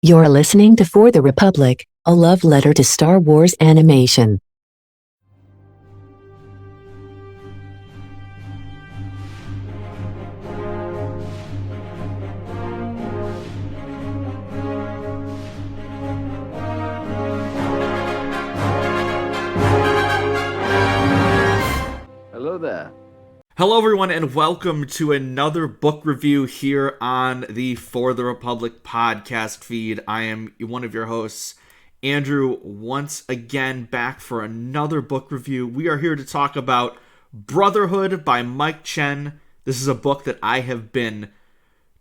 You're listening to For the Republic, a love letter to Star Wars animation. Hello there. Hello everyone and welcome to another book review here on the For the Republic podcast feed. I am one of your hosts, Andrew, once again back for another book review. We are here to talk about Brotherhood by Mike Chen. This is a book that I have been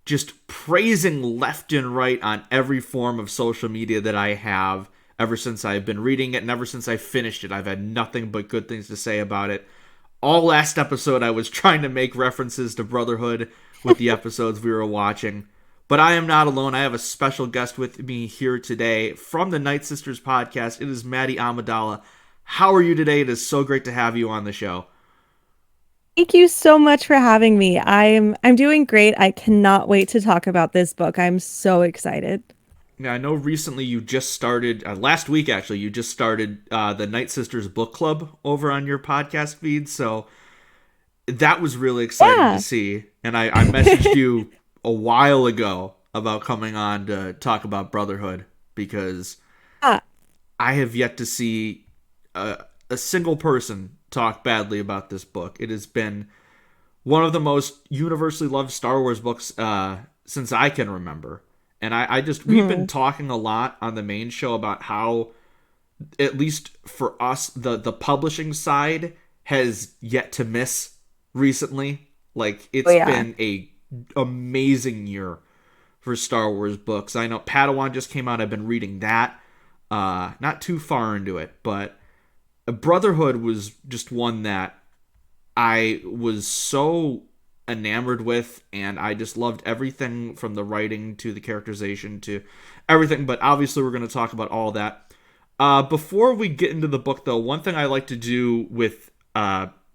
just praising left and right on every form of social media that I have ever since I've been reading it, and ever since I finished it. I've had nothing but good things to say about it. All last episode, I was trying to make references to Brotherhood with the episodes we were watching. But I am not alone. I have a special guest with me here today from the Nightsisters Podcast. It is Maddie Amidala. How are you today? It is so great to have you on the show. Thank you so much for having me. I'm doing great. I cannot wait to talk about this book. I'm so excited. Now, I know recently you just started, last week actually, you just started the Nightsisters Book Club over on your podcast feed, so that was really exciting to see. And I messaged you a while ago about coming on to talk about Brotherhood, because I have yet to see a single person talk badly about this book. It has been one of the most universally loved Star Wars books since I can remember. And we've been talking a lot on the main show about how, at least for us, the publishing side has yet to miss recently. Like, it's been a amazing year for Star Wars books. I know Padawan just came out. I've been reading that. Not too far into it, but Brotherhood was just one that I was so enamored with, and I just loved everything from the writing to the characterization to everything. But obviously we're going to talk about all that. Before we get into the book, though, one thing I like to do with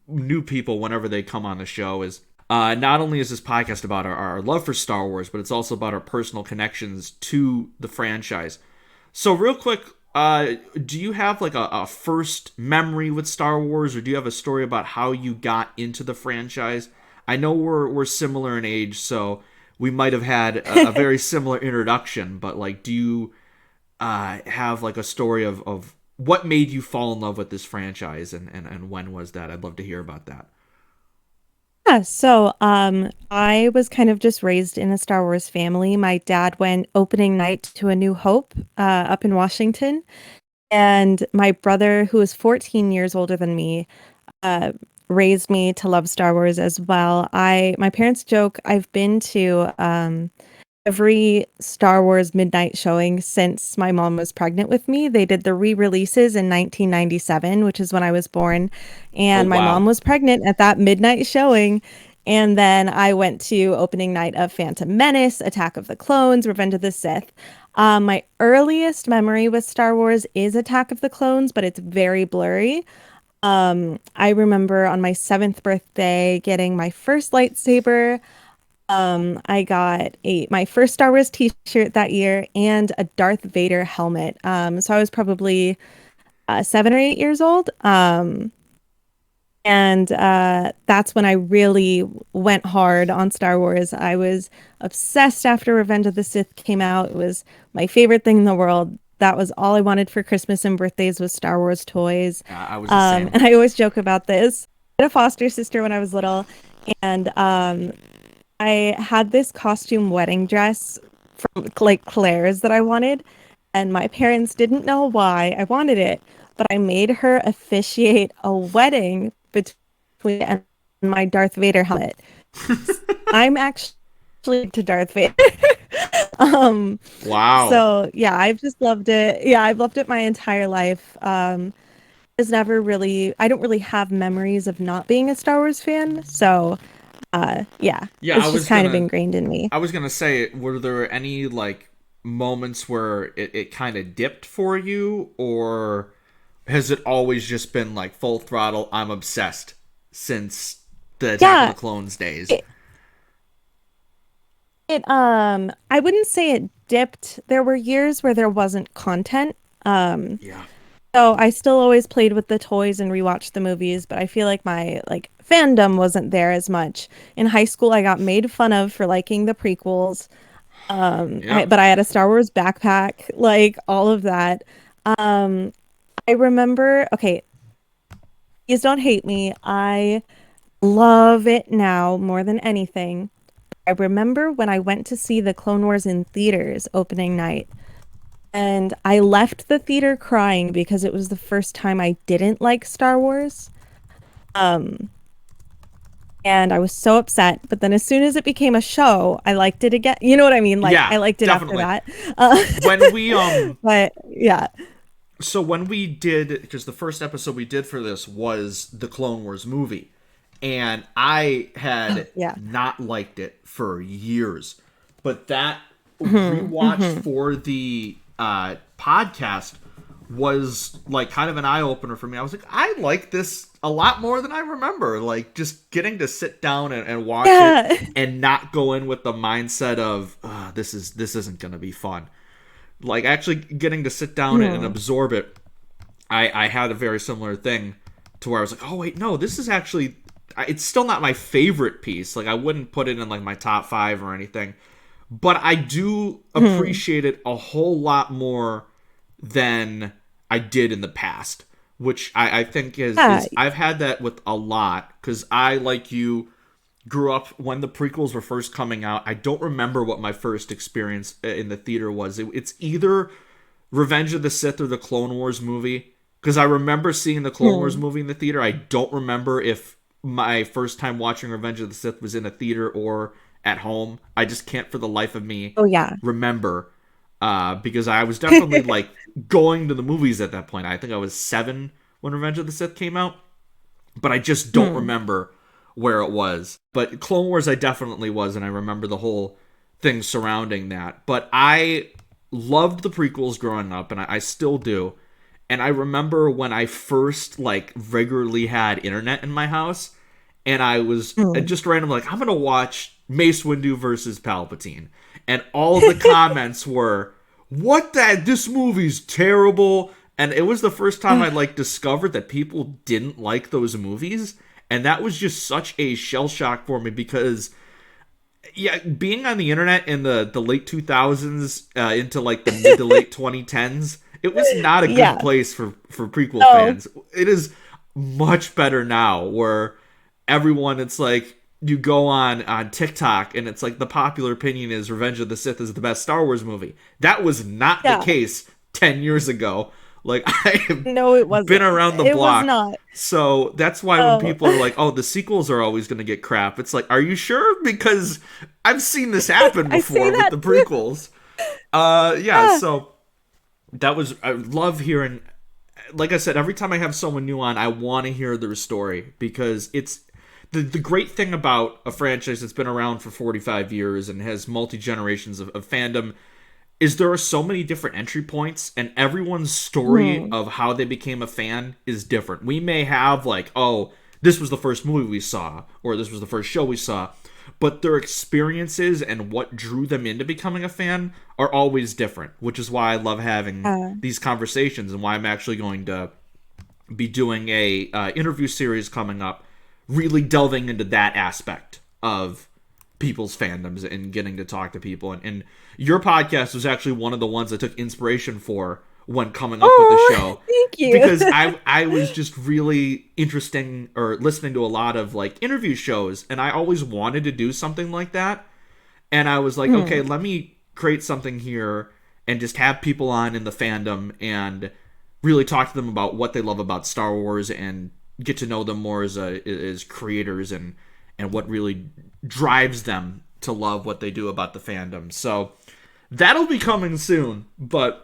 new people whenever they come on the show is not only is this podcast about our love for Star Wars, but it's also about our personal connections to the franchise. So real quick, do you have like a first memory with Star Wars, or do you have a story about how you got into the franchise? I know we're similar in age, so we might have had a very similar introduction, but like, do you have like a story of what made you fall in love with this franchise, and when was that? I'd love to hear about that. Yeah, so I was kind of just raised in a Star Wars family. My dad went opening night to A New Hope up in Washington, and my brother, who is 14 years older than me, raised me to love Star Wars as well. My parents joke I've been to every Star Wars midnight showing since my mom was pregnant with me. They did the re-releases in 1997, which is when I was born, and my mom was pregnant at that midnight showing. And then I went to opening night of Phantom Menace, Attack of the Clones, Revenge of the Sith. My earliest memory with Star Wars is Attack of the Clones, but it's very blurry. I remember on my 7th birthday getting my first lightsaber. I got my first Star Wars t-shirt that year and a Darth Vader helmet. So I was probably 7 or 8 years old. And that's when I really went hard on Star Wars. I was obsessed after Revenge of the Sith came out. It was my favorite thing in the world. That was all I wanted for Christmas and birthdays was Star Wars toys. I was the same. And I always joke about this. I had a foster sister when I was little, and I had this costume wedding dress from like Claire's that I wanted, and my parents didn't know why I wanted it, but I made her officiate a wedding between and my Darth Vader helmet. I'm actually to Darth Vader. Wow. So yeah, I've just loved it. Yeah, I've loved it my entire life. It's never really, I don't really have memories of not being a Star Wars fan. So it's just kind of ingrained in me. I was gonna say, were there any like moments where it kind of dipped for you, or has it always just been like full throttle, I'm obsessed since the Attack of the Clones days? I wouldn't say it dipped. There were years where there wasn't content. Yeah. So I still always played with the toys and rewatched the movies, but I feel like my like fandom wasn't there as much. In high school, I got made fun of for liking the prequels. Yeah. But I had a Star Wars backpack, like all of that. Um, I remember, okay, please don't hate me. I love it now more than anything. I remember when I went to see the Clone Wars in theaters opening night, and I left the theater crying because it was the first time I didn't like Star Wars. Um, and I was so upset. But then as soon as it became a show, I liked it again. You know what I mean? Like Yeah, I liked it after definitely. that. When we But yeah. so when we did, because the first episode we did for this was the Clone Wars movie, and I had Yeah. not liked it for years, but that rewatch Hmm. for the podcast was like kind of an eye opener for me. I was like, I like this a lot more than I remember. Like just getting to sit down and watch it Yeah. and not go in with the mindset of this isn't gonna be fun. Like actually getting to sit down and Hmm. absorb it. I had a very similar thing to where I was like, oh wait, no, this is actually, it's still not my favorite piece. Like I wouldn't put it in like my top 5 or anything, but I do Hmm. appreciate it a whole lot more than I did in the past, which I think Yeah. is I've had that with a lot because I, like you, grew up when the prequels were first coming out. I don't remember what my first experience in the theater was. It's either Revenge of the Sith or the Clone Wars movie, because I remember seeing the Clone Wars Hmm. movie in the theater. I don't remember if my first time watching Revenge of the Sith was in a theater or at home. I just can't for the life of me Oh yeah. remember, because I was definitely like going to the movies at that point. I think I was 7 when Revenge of the Sith came out, but I just don't Hmm. remember where it was. But Clone Wars, I definitely was, and I remember the whole thing surrounding that. But I loved the prequels growing up, and I still do. And I remember when I first like regularly had internet in my house, and I was Hmm. just random like, I'm gonna watch Mace Windu versus Palpatine, and all of the comments were, "What that? This movie's terrible." And it was the first time I like discovered that people didn't like those movies, and that was just such a shell shock for me because yeah, being on the internet in the late 2000s into like the mid to late 2010s, it was not a good Yeah. place for prequel No. fans. It is much better now, where everyone, it's like you go on TikTok and it's like the popular opinion is Revenge of the Sith is the best Star Wars movie. That was not the Yeah. case 10 years ago. Like I have No, it been wasn't. around the It was block. not. So that's why when Oh. people are like, "Oh, the sequels are always going to get crap," it's like, "Are you sure?" Because I've seen this happen I say before with that the too. prequels. Yeah. Yeah. So that was, I love hearing. Like I said, every time I have someone new on, I want to hear their story because it's the great thing about a franchise that's been around for 45 years and has multi generations of fandom is there are so many different entry points, and everyone's story Hmm. of how they became a fan is different. We may have like, oh, this was the first movie we saw, or this was the first show we saw, but their experiences and what drew them into becoming a fan are always different, which is why I love having Uh, these conversations and why I'm actually going to be doing a interview series coming up, really delving into that aspect of people's fandoms and getting to talk to people. And your podcast was actually one of the ones I took inspiration for when coming up with the oh, show, thank you. because I was just really interesting or listening to a lot of like interview shows, and I always wanted to do something like that. And I was like, okay, Hmm. let me create something here and just have people on in the fandom and really talk to them about what they love about Star Wars and get to know them more as creators and what really drives them to love what they do about the fandom. So that'll be coming soon, but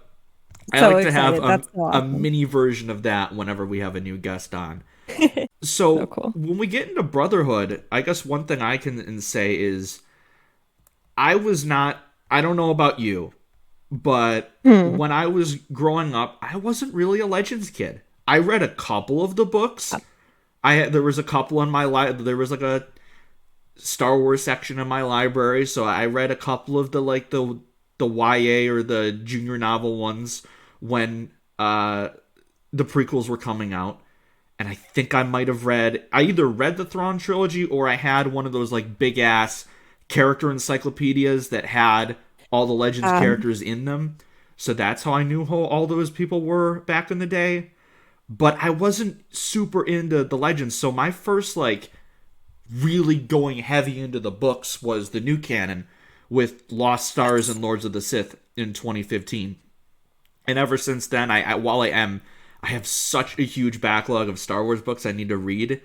I So like to have excited. That's so a awesome. mini version of that whenever we have a new guest on. So So cool. when we get into Brotherhood, I guess one thing I can say is I was not, I don't know about you, but Hmm. when I was growing up, I wasn't really a Legends kid. I read a couple of the books. There was a couple in my life. There was like a Star Wars section in my library, so I read a couple of the YA or the junior novel ones when the prequels were coming out. And I think I might have I either read the Thrawn trilogy or I had one of those like big ass character encyclopedias that had all the Legends characters in them. So that's how I knew who all those people were back in the day. But I wasn't super into the Legends. So my first like really going heavy into the books was the new canon with Lost Stars and Lords of the Sith in 2015. And ever since then, I have such a huge backlog of Star Wars books I need to read.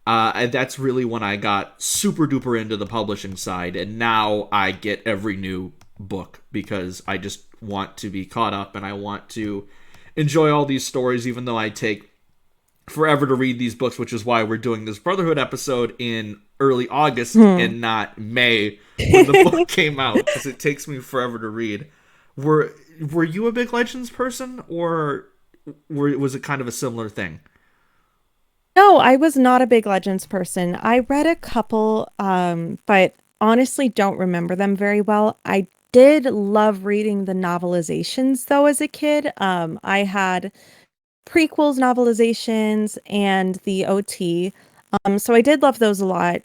And that's really when I got super duper into the publishing side. And now I get every new book because I just want to be caught up and I want to enjoy all these stories, even though I take forever to read these books, which is why we're doing this Brotherhood episode in early August and not May when the book came out, because it takes me forever to read. Were you a big Legends person, or was it kind of a similar thing? No, I was not a big Legends person. I read a couple, but honestly don't remember them very well. I did love reading the novelizations, though, as a kid. I had prequels novelizations and the OT. So I did love those a lot.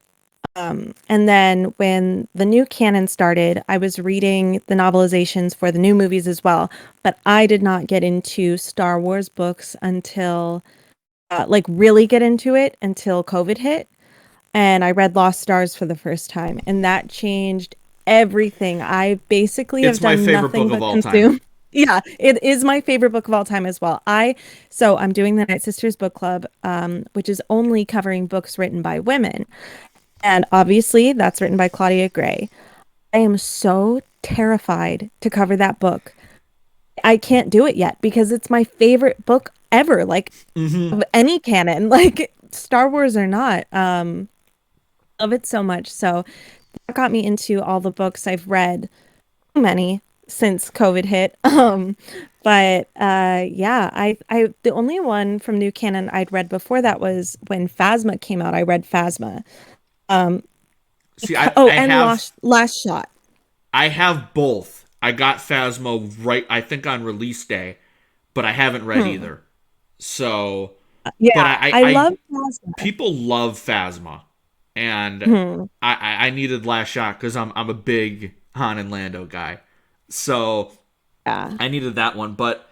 And then when the new canon started, I was reading the novelizations for the new movies as well. But I did not get into Star Wars books until, really get into it until COVID hit. And I read Lost Stars for the first time. And that changed everything. I basically have done nothing but consume. Yeah, it is my favorite book of all time as well. So I'm doing the Nightsisters book club, which is only covering books written by women. And obviously that's written by Claudia Gray. I am so terrified to cover that book. I can't do it yet because it's my favorite book ever, like of any canon, like Star Wars or not. Love it so much. So that got me into all the books I've read, many since COVID hit. But yeah, I the only one from new canon I'd read before that was when Phasma came out. I read Phasma. See, I have Last Shot. I have both. I got Phasma right, I think, on release day, but I haven't read either. So yeah, but I love Phasma. People love Phasma, and I needed Last Shot because I'm a big Han and Lando guy. So yeah, I needed that one. But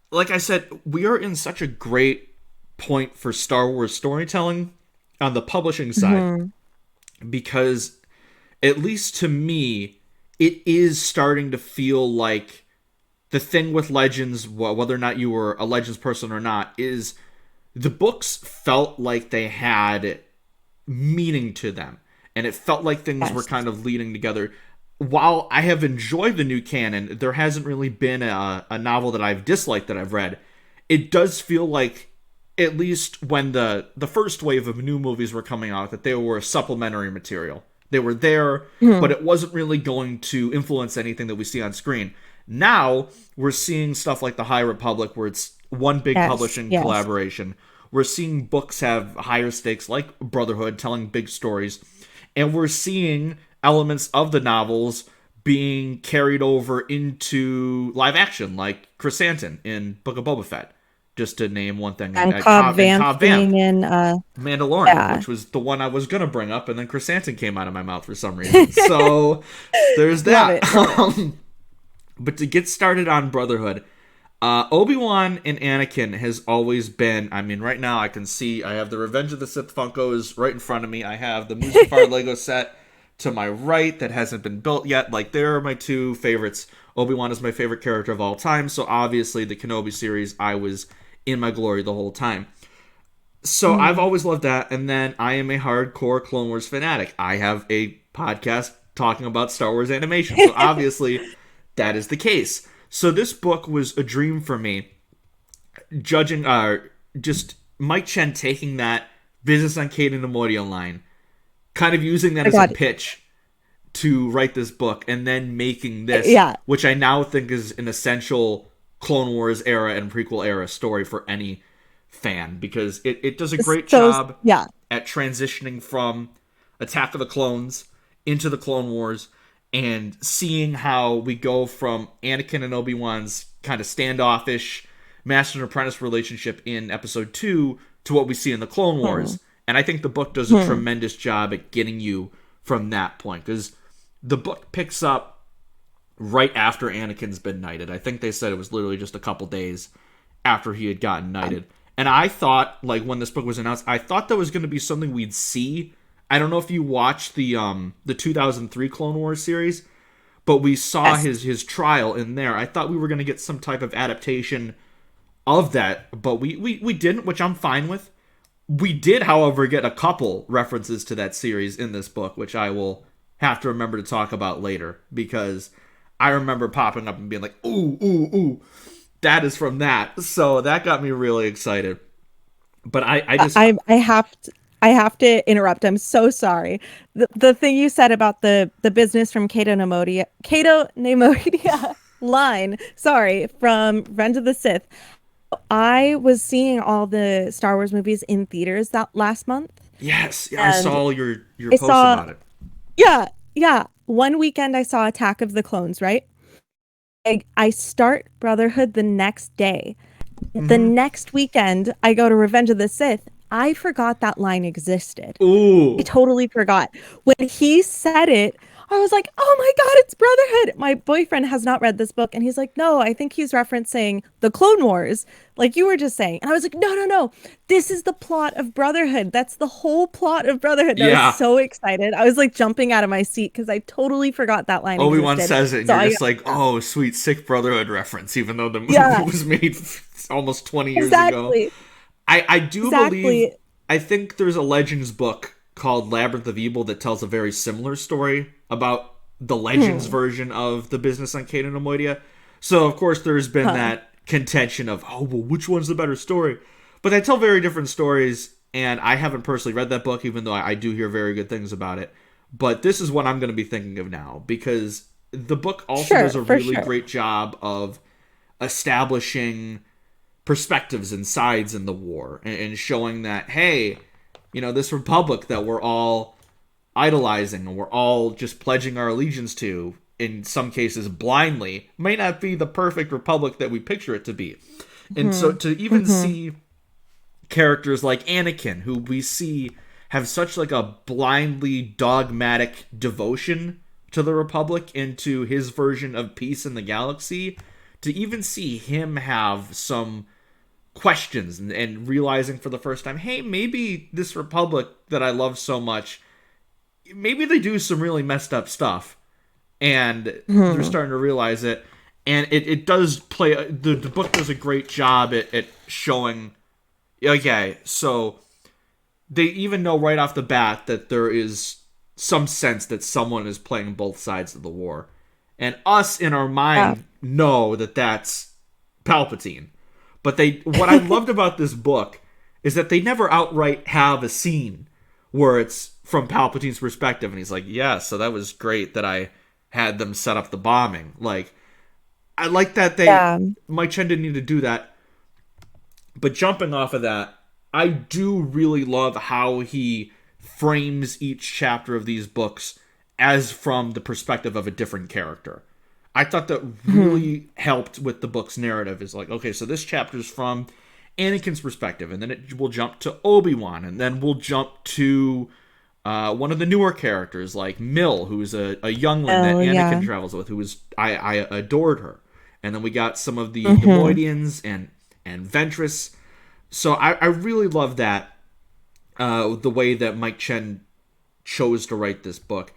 like I said, we are in such a great point for Star Wars storytelling on the publishing side, because at least to me, it is starting to feel like the thing with Legends, whether or not you were a Legends person or not, is the books felt like they had meaning to them, and it felt like things were kind of leading together. While I have enjoyed the new canon, there hasn't really been a novel that I've disliked that I've read. It does feel like, at least when the first wave of new movies were coming out, that they were supplementary material. They were there, but it wasn't really going to influence anything that we see on screen. Now, we're seeing stuff like the High Republic, where it's one big publishing collaboration. We're seeing books have higher stakes, like Brotherhood, telling big stories. And we're seeing elements of the novels being carried over into live action, like Chrysanthemum in Book of Boba Fett, just to name one thing. And Cobb Vanth being in Mandalorian, which was the one I was going to bring up, and then Chrysanthemum came out of my mouth for some reason. So there's that. Love it. But to get started on Brotherhood, Obi-Wan and Anakin has always been, I mean, right now I can see, I have the Revenge of the Sith Funkos right in front of me. I have the Mustafar Lego set to my right that hasn't been built yet. Like, they're my two favorites. Obi-Wan is my favorite character of all time, so obviously the Kenobi series, I was in my glory the whole time. So I've always loved that, and then I am a hardcore Clone Wars fanatic. I have a podcast talking about Star Wars animation, so obviously that is the case. So this book was a dream for me, judging just Mike Chen taking that business on Cato Neimoidia line, kind of using that as a pitch to write this book, and then making this, which I now think is an essential Clone Wars era and prequel era story for any fan, because it does a great job at transitioning from Attack of the Clones into the Clone Wars, and seeing how we go from Anakin and Obi-Wan's kind of standoffish Master and Apprentice relationship in Episode 2 to what we see in the Clone Wars. And I think the book does a tremendous job at getting you from that point, because the book picks up right after Anakin's been knighted. I think they said it was literally just a couple days after he had gotten knighted. And I thought, like, when this book was announced, I thought that was going to be something we'd see. I don't know if you watched the 2003 Clone Wars series, but we saw his trial in there. I thought we were going to get some type of adaptation of that, but we didn't, which I'm fine with. We did, however, get a couple references to that series in this book, which I will have to remember to talk about later, because I remember popping up and being like, ooh, that is from that. So that got me really excited. But I have to interrupt. I'm so sorry. The thing you said about the business from Cato Neimoidia line, sorry, from Revenge of the Sith. I was seeing all the Star Wars movies in theaters that last month. Yes, I saw your post about it. Yeah. One weekend I saw Attack of the Clones, right? I start Brotherhood the next day. The next weekend I go to Revenge of the Sith. I forgot that line existed. Ooh. I totally forgot. When he said it, I was like, oh my God, it's Brotherhood. My boyfriend has not read this book, and he's like, no, I think he's referencing the Clone Wars, like you were just saying. And I was like, no. This is the plot of Brotherhood. That's the whole plot of Brotherhood. And I was so excited. I was like jumping out of my seat because I totally forgot that line Obi-Wan existed. says it, and you're just like, oh, sweet, sick Brotherhood reference, even though the movie was made almost 20 years ago. I do believe, I think there's a Legends book called Labyrinth of Evil that tells a very similar story about the Legends version of the business on Cato Neimoidia. So, of course, there's been that contention of, oh, well, which one's the better story? But they tell very different stories, and I haven't personally read that book, even though I do hear very good things about it. But this is what I'm going to be thinking of now, because the book also does a really great job of establishing perspectives and sides in the war, and showing that, hey, you know, this republic that we're all idolizing and we're all just pledging our allegiance to, in some cases blindly, may not be the perfect republic that we picture it to be. And so to even see characters like Anakin, who we see have such like a blindly dogmatic devotion to the republic and to his version of peace in the galaxy, to even see him have some questions and realizing for the first time, hey, maybe this republic that I love so much, maybe they do some really messed up stuff, and they're starting to realize it. And it does play, the book does a great job at showing, okay, so they even know right off the bat that there is some sense that someone is playing both sides of the war, and us in our mind know that that's Palpatine. But what I loved about this book is that they never outright have a scene where it's from Palpatine's perspective, and he's like, yeah, so that was great that I had them set up the bombing. Like, I like that Mike Chen didn't need to do that. But jumping off of that, I do really love how he frames each chapter of these books as from the perspective of a different character. I thought that really helped with the book's narrative. Is like, okay, so this chapter is from Anakin's perspective, and then it will jump to Obi-Wan, and then we'll jump to one of the newer characters, like Mill, who's a youngling that Anakin travels with, I adored her. And then we got some of the Neimoidians and Ventress. So I really love that, the way that Mike Chen chose to write this book.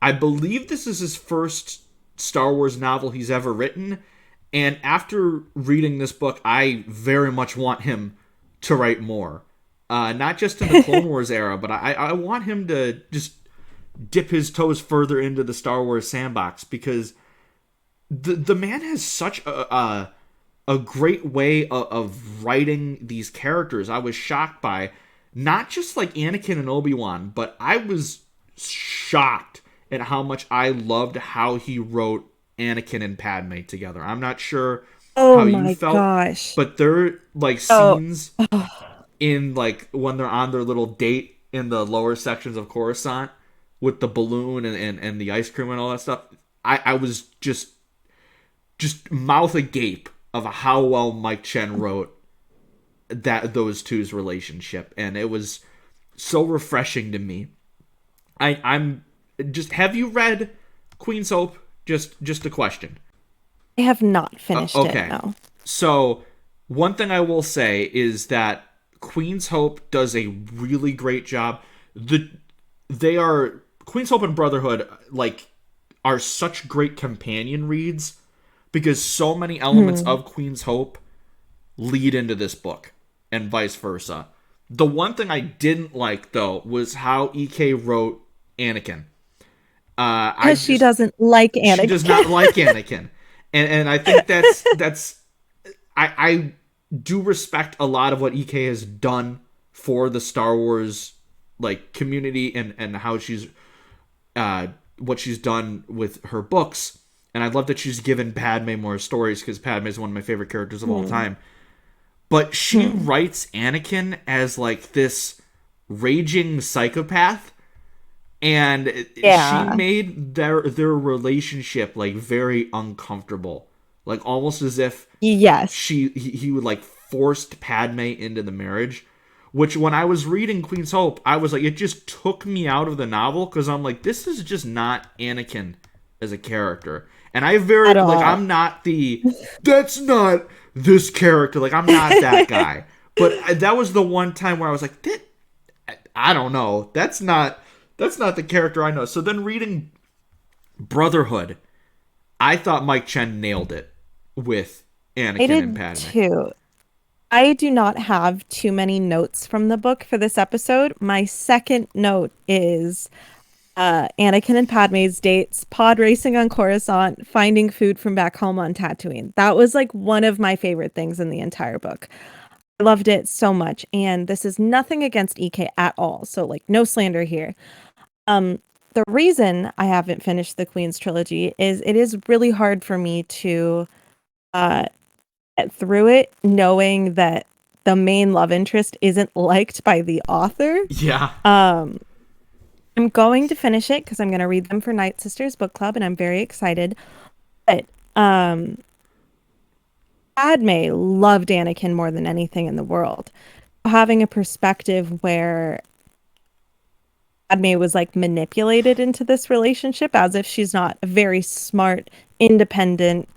I believe this is his first Star Wars novel he's ever written, and after reading this book, I very much want him to write more. Not just in the Clone Wars era, but I want him to just dip his toes further into the Star Wars sandbox, because the man has such a great way of writing these characters. I was shocked by not just like Anakin and Obi-Wan, but I was shocked at how much I loved how he wrote Anakin and Padme together. I'm not sure how you felt, but there are like scenes in like when they're on their little date in the lower sections of Coruscant with the balloon and the ice cream and all that stuff, I was just mouth agape of how well Mike Chen wrote those two's relationship, and it was so refreshing to me. I'm just, have you read Queen's Hope? Just a question. I have not finished okay. it, no. So, one thing I will say is that Queen's Hope does a really great job. Queen's Hope and Brotherhood, like, are such great companion reads because so many elements of Queen's Hope lead into this book and vice versa. The one thing I didn't like, though, was how EK wrote Anakin. Because she doesn't like Anakin. She does not like Anakin. And I think that's I do respect a lot of what EK has done for the Star Wars like community and how she's what she's done with her books. And I love that she's given Padme more stories because Padme is one of my favorite characters of all time. But she writes Anakin as like this raging psychopath, and she made their relationship like very uncomfortable, like almost as if he would like forced Padme into the marriage. Which when I was reading Queen's Hope, I was like, it just took me out of the novel because I'm like, this is just not Anakin as a character. And I'm not that's not this character. Like, I'm not that guy. But that was the one time where I was like, I don't know. That's not the character I know. So then reading Brotherhood, I thought Mike Chen nailed it with Anakin and Padme. Too. I do not have too many notes from the book for this episode. My second note is Anakin and Padme's dates, pod racing on Coruscant, finding food from back home on Tatooine. That was like one of my favorite things in the entire book. I loved it so much. And this is nothing against EK at all. So like no slander here. The reason I haven't finished the Queen's trilogy is it is really hard for me to get through it knowing that the main love interest isn't liked by the author. Yeah. I'm going to finish it because I'm going to read them for Nightsisters Book Club, and I'm very excited. But Padme loved Anakin more than anything in the world. Having a perspective where Padme was like manipulated into this relationship as if she's not a very smart, independent,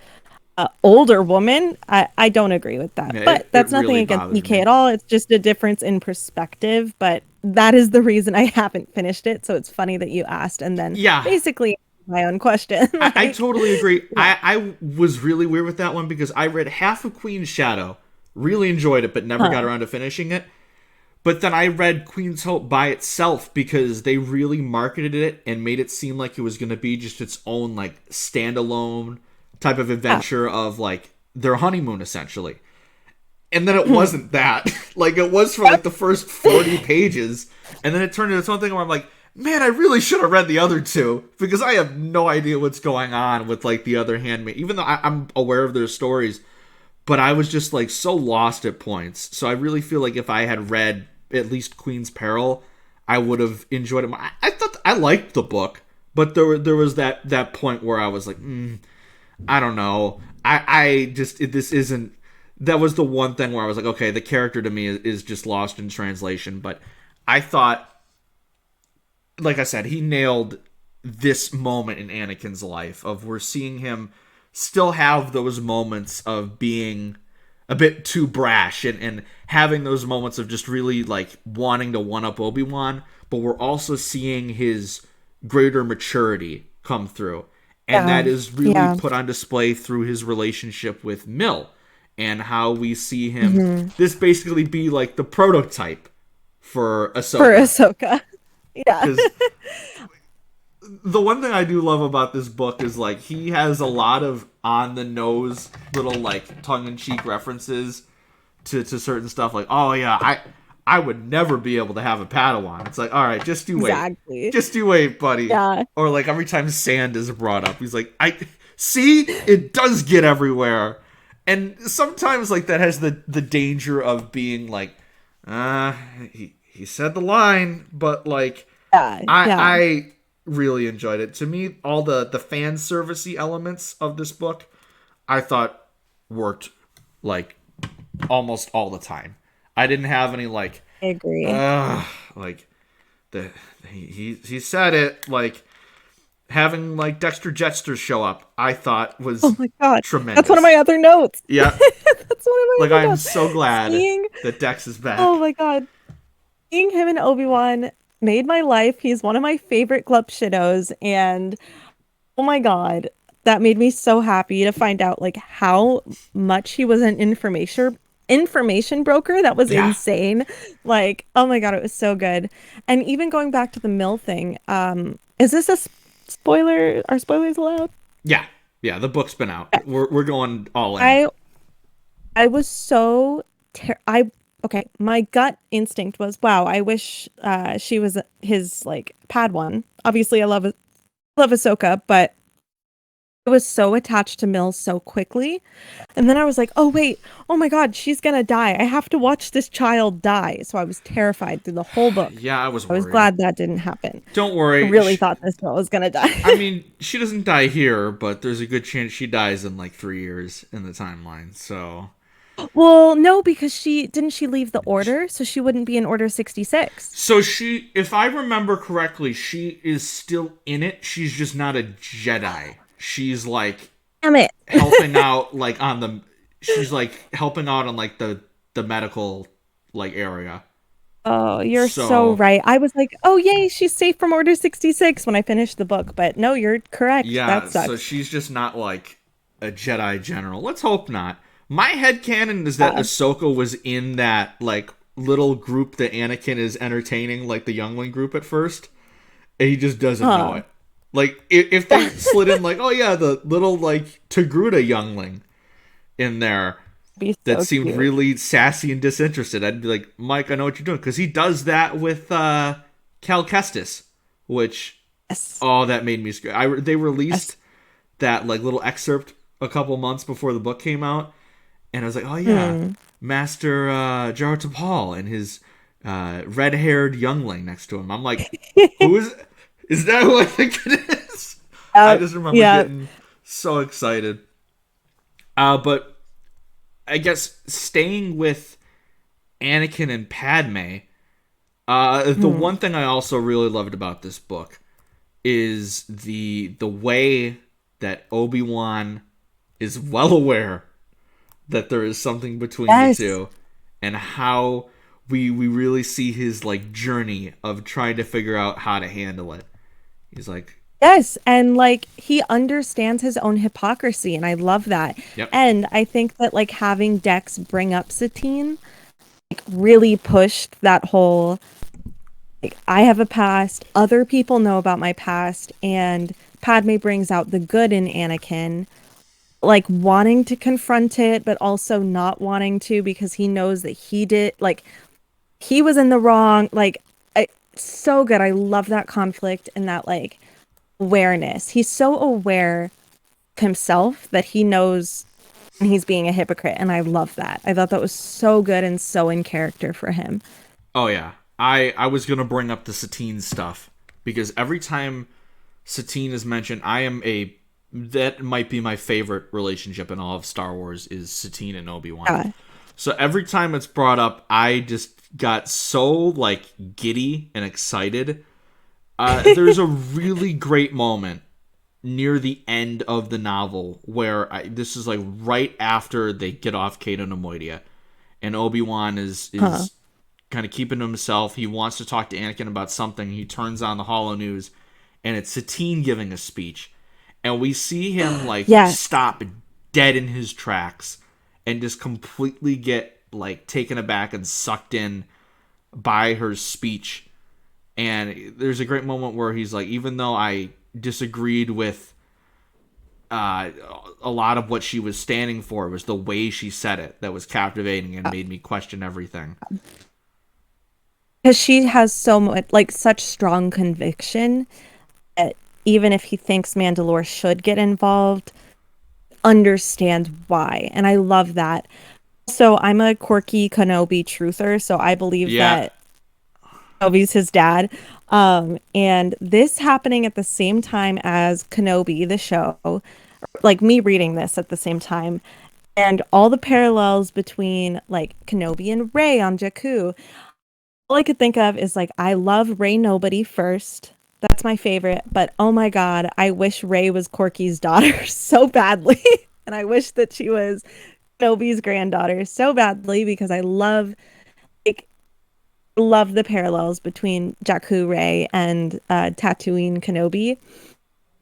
older woman, I don't agree with that. Yeah, but that's nothing really against EK me at all. It's just a difference in perspective. But that is the reason I haven't finished it. So it's funny that you asked and then basically my own question. Like, I totally agree. Yeah. I was really weird with that one because I read half of Queen's Shadow, really enjoyed it, but never got around to finishing it. But then I read Queen's Hope by itself because they really marketed it and made it seem like it was going to be just its own like standalone type of adventure of like their honeymoon essentially. And then it wasn't that. Like it was for like the first 40 pages. And then it turned into something where I'm like, man, I really should have read the other two because I have no idea what's going on with like the other handmaid, even though I'm aware of their stories, but I was just like so lost at points. So I really feel like if I had read at least Queen's Peril, I would have enjoyed it. I thought I liked the book, but there was that point where I was like, I don't know. I just, this isn't, that was the one thing where I was like, okay, the character to me is just lost in translation. But I thought, like I said, he nailed this moment in Anakin's life of we're seeing him still have those moments of being a bit too brash and having those moments of just really like wanting to one-up Obi-Wan, but we're also seeing his greater maturity come through. And that is really put on display through his relationship with Mill and how we see him. This basically be like the prototype for Ahsoka. Yeah. The one thing I do love about this book is like he has a lot of on the nose little like tongue-in-cheek references to certain stuff like, oh yeah, I would never be able to have a Padawan. It's like, all right, just you wait. Exactly. Just you wait, buddy. Yeah. Or like every time sand is brought up, he's like, I see, it does get everywhere. And sometimes like that has the danger of being like, he said the line, but like I really enjoyed it. To me, all the fan servicey elements of this book, I thought worked like almost all the time. I didn't have any like, I agree. like the he said it, like having like Dexter Jetster show up. I thought was Oh my God. tremendous. That's one of my other notes. Yeah, That's one of my like other I'm notes. so glad Seeing, that Dex is back. oh my God. Seeing him and Obi-Wan made my life. He's one of my favorite Club Shidos, and oh my God, that made me so happy to find out like how much he was an information broker. That was Yeah. insane. Like, oh my God, it was so good. And even going back to the mill thing, is this a spoiler? Are spoilers allowed? Yeah, yeah. The book's been out. We're going all in. I was so I okay, my gut instinct was, wow, I wish she was his like Padawan. Obviously I love Ahsoka, but I was so attached to Mills so quickly. And then I was like, oh wait, oh my God, she's gonna die. I have to watch this child die. So I was terrified through the whole book. Yeah, I was I was worried. glad that didn't happen. Don't worry. I really thought this girl was gonna die. I mean, she doesn't die here, but there's a good chance she dies in like 3 years in the timeline. So, Well, no, because she leave the order, so she wouldn't be in Order 66. so she, if I remember correctly, she is still in it. She's just not a Jedi. She's like Damn it. helping out, like on the. She's like helping out on like the medical like area. Oh, you're So- so right. I was like, oh, yay, she's safe from Order 66 when I finished the book. But no, you're correct. Yeah, That sucks. so she's just not like a Jedi general. Let's hope not. My headcanon is that Ahsoka was in that like little group that Anakin is entertaining, like the youngling group at first, and he just doesn't know it. Like if they slid in like, oh yeah, the little like Togruta youngling in there Be that so seemed cute. really sassy and disinterested, I'd be like, Mike, I know what you're doing, because he does that with Cal Kestis, which Yes. oh, that made me scared. They released that like little excerpt a couple months before the book came out, and I was like, oh yeah, Master Jar Tapal and his red-haired youngling next to him. I'm like, who is that who I think it is? I just remember getting so excited. But I guess staying with Anakin and Padme, the one thing I also really loved about this book is the way that Obi-Wan is well aware that there is something between the two, and how we really see his like journey of trying to figure out how to handle it. He's like, Yes, and like he understands his own hypocrisy, and I love that. Yep. And I think that like having Dex bring up Satine like really pushed that whole like I have a past, other people know about my past, and Padme brings out the good in Anakin, like wanting to confront it, but also not wanting to because he knows that he was in the wrong. So good. I love that conflict and that like awareness. He's so aware of himself that he knows when he's being a hypocrite, and I love that. I thought that was so good and so in character for him. oh yeah, I was gonna bring up the Satine stuff, because every time Satine is mentioned, that might be my favorite relationship in all of Star Wars is Satine and Obi-Wan. Yeah. So every time it's brought up, I just got so like giddy and excited. There's a really great moment near the end of the novel where this is like right after they get off Cato Neimoidia, and Obi-Wan is kind of keeping to himself. He wants to talk to Anakin about something. He turns on the Holo News, and it's Satine giving a speech, and we see him like stop dead in his tracks and just completely get like taken aback and sucked in by her speech. And there's a great moment where he's like, even though I disagreed with a lot of what she was standing for, it was the way she said it that was captivating and made me question everything. Because she has so much, like, such strong conviction that even if he thinks Mandalore should get involved, understands why. And I love that. So I'm a quirky Kenobi truther, so I believe that Kenobi's his dad. And this happening at the same time as Kenobi, the show, like me reading this at the same time, and all the parallels between like Kenobi and Rey on Jakku. All I could think of is like, I love Rey Nobody first. That's my favorite. But oh my God, I wish Rey was Corky's daughter so badly. And I wish that she was Kenobi's granddaughter so badly because I like, love the parallels between Jakku Rey and Tatooine Kenobi.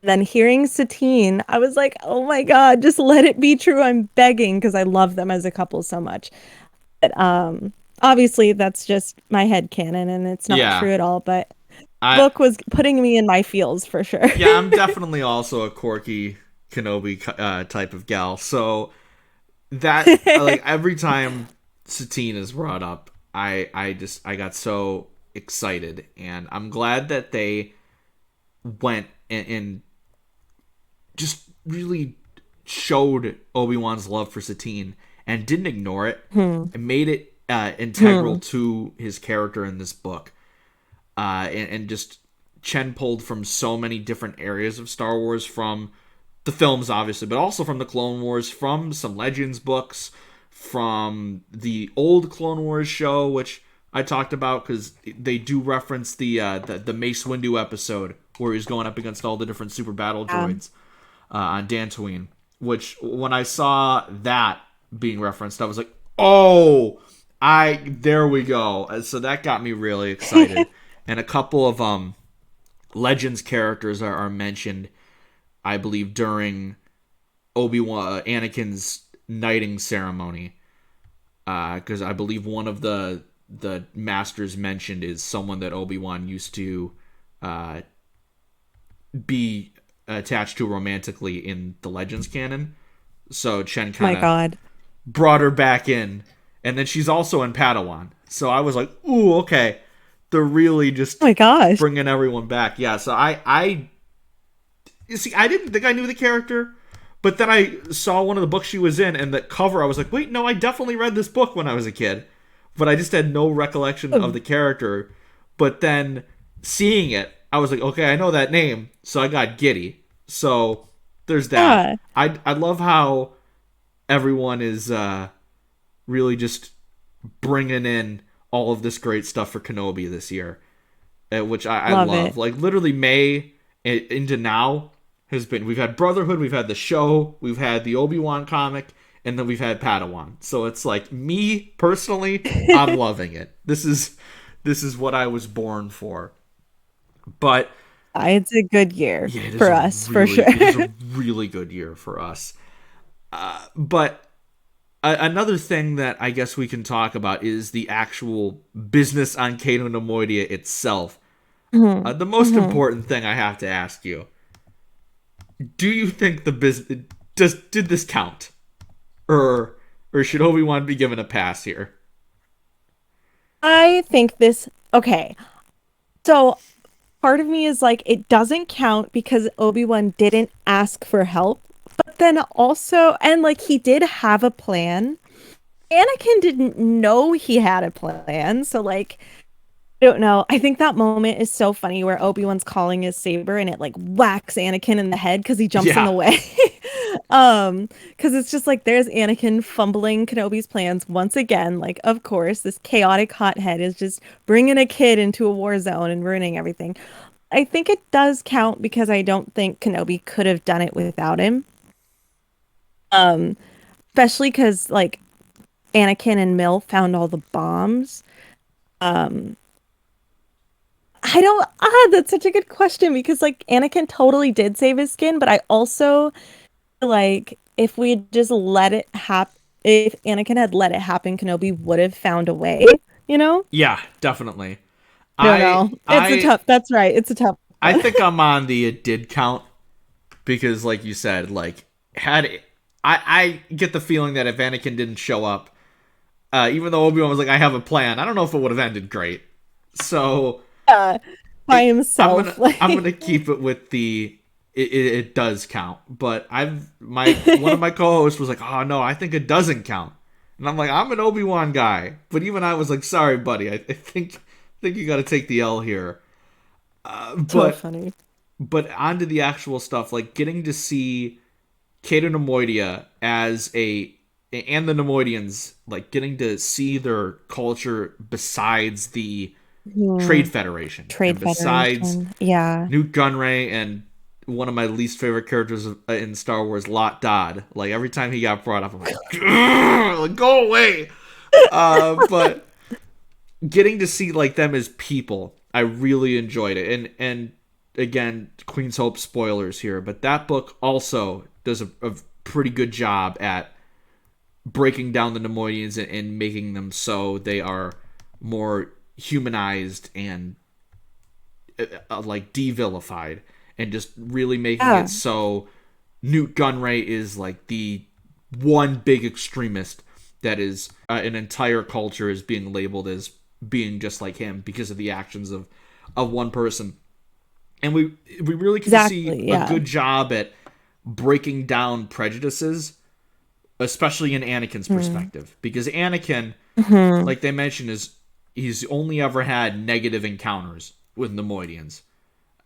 Then hearing Satine, I was like, oh my God, just let it be true. I'm begging because I love them as a couple so much. But obviously that's just my headcanon and it's not true at all. But the book was putting me in my feels for sure. Yeah, I'm definitely also a Corky Kenobi type of gal. So that like every time Satine is brought up, I got so excited, and I'm glad that they went and just really showed Obi-Wan's love for Satine and didn't ignore it and made it integral to his character in this book. And just Chen pulled from so many different areas of Star Wars, from the films, obviously, but also from the Clone Wars, from some Legends books, from the old Clone Wars show, which I talked about because they do reference the Mace Windu episode where he's going up against all the different super battle droids on Dantooine. Which, when I saw that being referenced, I was like, oh, there we go. So that got me really excited. And a couple of Legends characters are mentioned, I believe, during Obi-Wan Anakin's knighting ceremony. Because I believe one of the masters mentioned is someone that Obi-Wan used to be attached to romantically in the Legends canon. So Chen kind of brought her back in. And then she's also in Padawan. So I was like, ooh, okay. They're really just bringing everyone back. Yeah, so you see, I didn't think I knew the character, but then I saw one of the books she was in, and the cover, I was like, wait, no, I definitely read this book when I was a kid, but I just had no recollection of the character. But then seeing it, I was like, okay, I know that name, so I got giddy. So there's that. Yeah. I love how everyone is really just bringing in all of this great stuff for Kenobi this year, which I love. Like, literally May into now has been, we've had Brotherhood, we've had the show, we've had the Obi-Wan comic, and then we've had Padawan. So it's like, me personally, I'm loving it. This is what I was born for. But it's a good year for us, for sure. It's a really good year for us. But another thing that I guess we can talk about is the actual business on Cato Neimoidia itself. The most important thing I have to ask you: do you think the business did this count, or should Obi-Wan be given a pass here? I think this. Okay, so part of me is like, it doesn't count because Obi-Wan didn't ask for help. But then also, and like, he did have a plan. Anakin didn't know he had a plan. So like, I don't know. I think that moment is so funny where Obi-Wan's calling his saber and it like whacks Anakin in the head because he jumps in the way. Because it's just like, there's Anakin fumbling Kenobi's plans once again. Like, of course, this chaotic hothead is just bringing a kid into a war zone and ruining everything. I think it does count because I don't think Kenobi could have done it without him. Especially because like Anakin and Mill found all the bombs. That's such a good question because like Anakin totally did save his skin, but I also feel like if we just let it happen, if Anakin had let it happen, Kenobi would have found a way, you know? Yeah, definitely. That's right. It's a tough one. I think I'm on the it did count because like you said, like I get the feeling that if Anakin didn't show up, even though Obi-Wan was like, I have a plan, I don't know if it would have ended great. So by himself. I'm gonna keep it with the it does count. But one of my co-hosts was like, oh no, I think it doesn't count. And I'm like, I'm an Obi-Wan guy. But even I was like, sorry, buddy, I think think you got to take the L here. So funny. But onto the actual stuff, like getting to see Cato Neimoidia and the Neimoidians, like getting to see their culture besides the Trade Federation Trade and besides Federation. Yeah. Newt Gunray and one of my least favorite characters in Star Wars, Lot Dodd. Like every time he got brought up, I'm like go away. But getting to see like them as people, I really enjoyed it. And again, Queen's Hope spoilers here, but that book also does a pretty good job at breaking down the Neimoidians and making them so they are more humanized and like de-vilified, and just really making it so Newt Gunray is like the one big extremist that is an entire culture is being labeled as being just like him because of the actions of one person. And we really can see a good job at breaking down prejudices, especially in Anakin's perspective, because Anakin, like they mentioned, he's only ever had negative encounters with Neimoidians.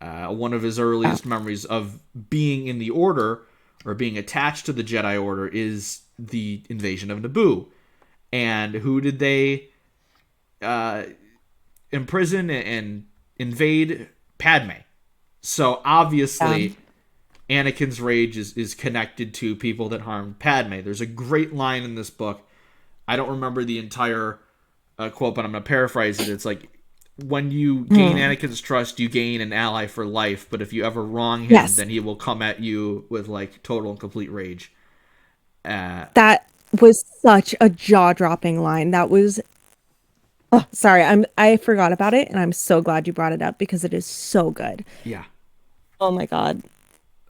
One of his earliest memories of being in the Order or being attached to the Jedi Order is the invasion of Naboo. And who did they imprison and invade? Padme. So obviously, Anakin's rage is connected to people that harmed Padme. There's a great line in this book. I don't remember the entire quote, but I'm going to paraphrase it. It's like, when you gain Anakin's trust, you gain an ally for life. But if you ever wrong him, then he will come at you with like total and complete rage. That was such a jaw-dropping line. That was... Oh, sorry. I forgot about it, and I'm so glad you brought it up because it is so good. Yeah. Oh my God.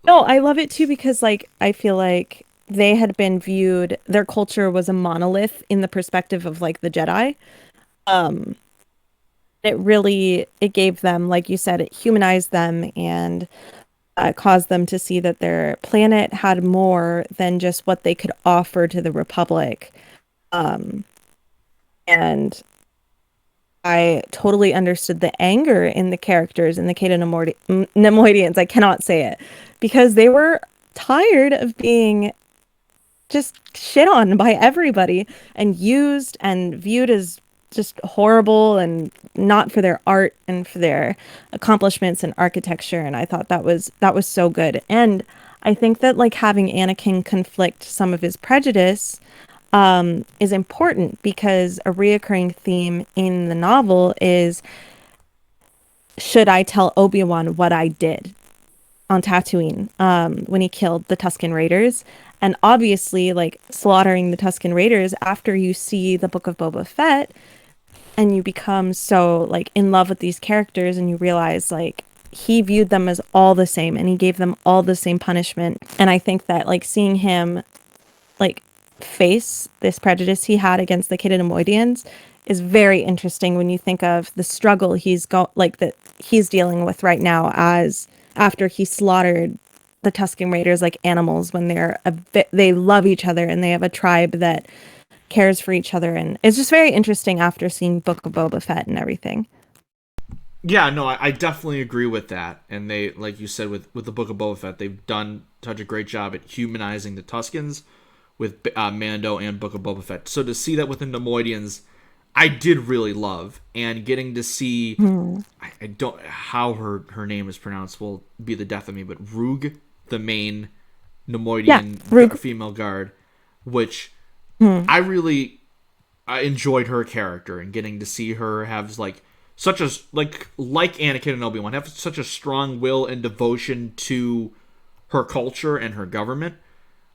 No, I love it too because like I feel like they had been viewed, their culture was a monolith in the perspective of like the Jedi. It gave them, like you said, it humanized them and caused them to see that their planet had more than just what they could offer to the Republic. And I totally understood the anger in the characters in the Cato Neimoidians. I cannot say it because they were tired of being just shit on by everybody and used and viewed as just horrible and not for their art and for their accomplishments and architecture. And I thought that was so good. And I think that like having Anakin conflict some of his prejudice is important because a reoccurring theme in the novel is, should I tell Obi-Wan what I did on Tatooine when he killed the Tusken Raiders? And obviously, like, slaughtering the Tusken Raiders after you see the Book of Boba Fett and you become so, like, in love with these characters and you realize, like, he viewed them as all the same and he gave them all the same punishment. And I think that, like, seeing him, like, face this prejudice he had against the Cato Neimoidians is very interesting when you think of the struggle that he's dealing with right now as after he slaughtered the Tusken Raiders like animals when they love each other and they have a tribe that cares for each other. And it's just very interesting after seeing Book of Boba Fett and everything. Yeah, no, I definitely agree with that. And they, like you said, with the Book of Boba Fett, they've done such a great job at humanizing the Tuskens with Mando and Book of Boba Fett. So to see that with the Neimoidians, I did really love, and getting to see, I don't, how her name is pronounced will be the death of me, but Rug, the main Neimoidian female guard, which I really enjoyed her character, and getting to see her have like such a, like Anakin and Obi-Wan, have such a strong will and devotion to her culture and her government.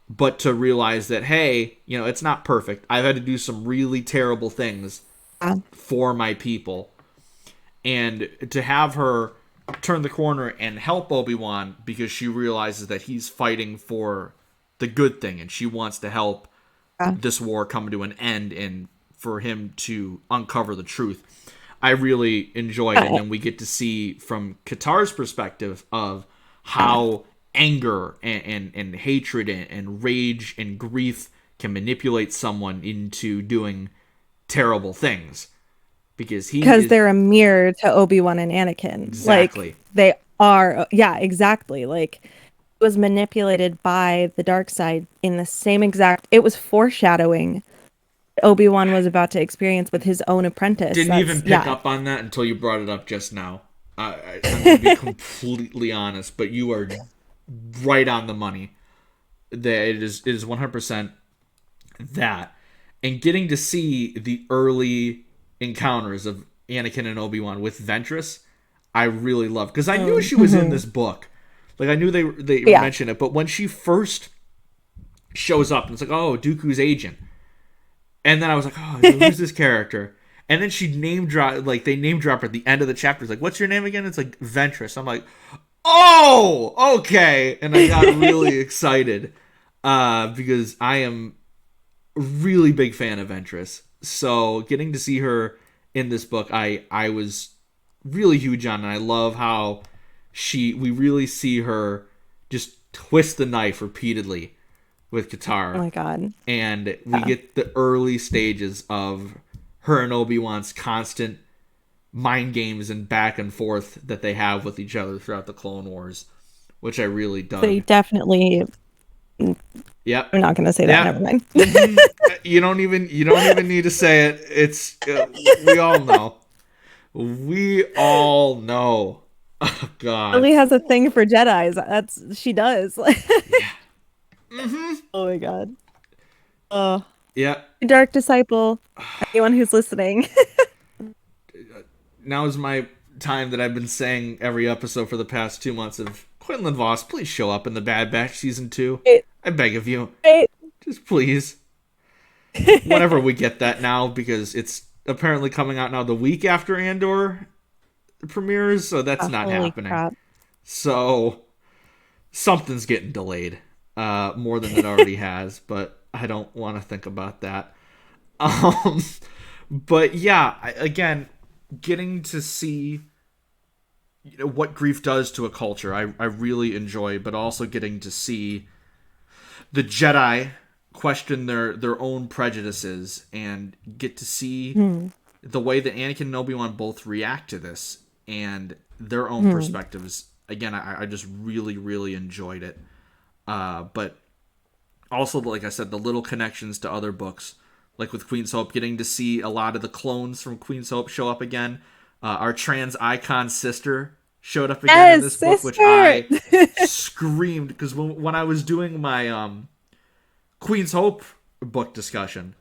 But to realize that, hey, you know, it's not perfect. I've had to do some really terrible things for my people. And to have her turn the corner and help Obi-Wan because she realizes that he's fighting for the good thing and she wants to help this war come to an end and for him to uncover the truth. I really enjoyed it. And we get to see from Qatar's perspective of how anger and hatred and rage and grief can manipulate someone into doing terrible things. because they're a mirror to Obi-Wan and Anakin. Exactly. Like they are, yeah, exactly. Like it was manipulated by the dark side in the same exact. It was foreshadowing Obi-Wan was about to experience with his own apprentice. Didn't even pick up on that until you brought it up just now. I'm going to be completely honest, but you are right on the money. That it is 100% that. And getting to see the early encounters of Anakin and Obi-Wan with Ventress, I really loved. Because I knew she was in this book. Like, I knew they mentioned it. But when she first shows up, and it's like, oh, Dooku's agent. And then I was like, oh, who's this character? And then she they name drop her at the end of the chapter. It's like, what's your name again? It's like Ventress. I'm like, oh, okay. And I got really excited because I am a really big fan of Ventress. So getting to see her in this book, I was really huge on. And I love how we really see her just twist the knife repeatedly with Katara. Oh my god. And we get the early stages of her and Obi-Wan's constant mind games and back and forth that they have with each other throughout the Clone Wars, which I really dug. They definitely. Yep. I'm not going to say that. Never mind. You don't even need to say it. It's we all know. We all know. Oh God. Lily has a thing for Jedis. She does. Yeah. Mm-hmm. Oh my god. Oh. Yeah. Dark Disciple. Anyone who's listening. Now is my time that I've been saying every episode for the past 2 months of Quinlan Voss, please show up in the Bad Batch season 2. I beg of you. Just please. Whenever we get that now, because it's apparently coming out now the week after Andor premieres, so that's not happening. Crap. So something's getting delayed. More than it already has, but I don't want to think about that. But yeah, again, getting to see what grief does to a culture, I really enjoy, but also getting to see the Jedi question their own prejudices and get to see the way that Anakin and Obi-Wan both react to this and their own perspectives. Again, I just really, really enjoyed it. But also, like I said, the little connections to other books, like with Queen's Hope, getting to see a lot of the clones from Queen's Hope show up again. Our trans icon sister showed up again in this book, which I screamed because when I was doing my Queen's Hope book discussion,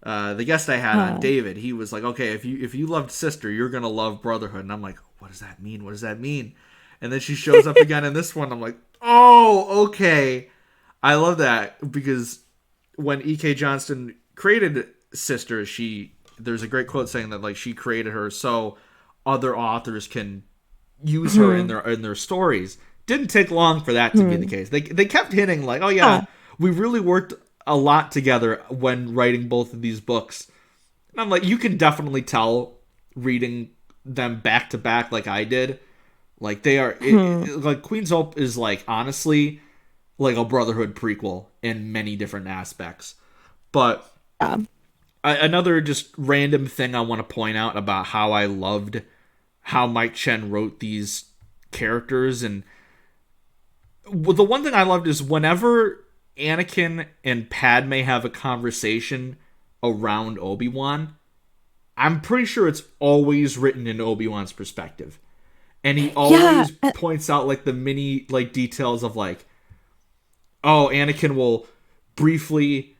the guest I had on, David, he was like, okay, if you loved Sister, you're gonna love Brotherhood. And I'm like, what does that mean? What does that mean? And then she shows up again in this one. I'm like, oh, okay. I love that because when E.K. Johnston created Sister, there's a great quote saying that like she created her so other authors can use her in their stories. Didn't take long for that to be the case. They kept hinting like, oh yeah, we really worked a lot together when writing both of these books. And I'm like, you can definitely tell reading them back to back like I did. Like they are like Queen's Hope is like honestly like a Brotherhood prequel in many different aspects. But another just random thing I want to point out about how I loved how Mike Chen wrote these characters, and the one thing I loved is whenever Anakin and Padme have a conversation around Obi-Wan, I'm pretty sure it's always written in Obi-Wan's perspective. And he always points out like the mini like details of like, oh, Anakin will briefly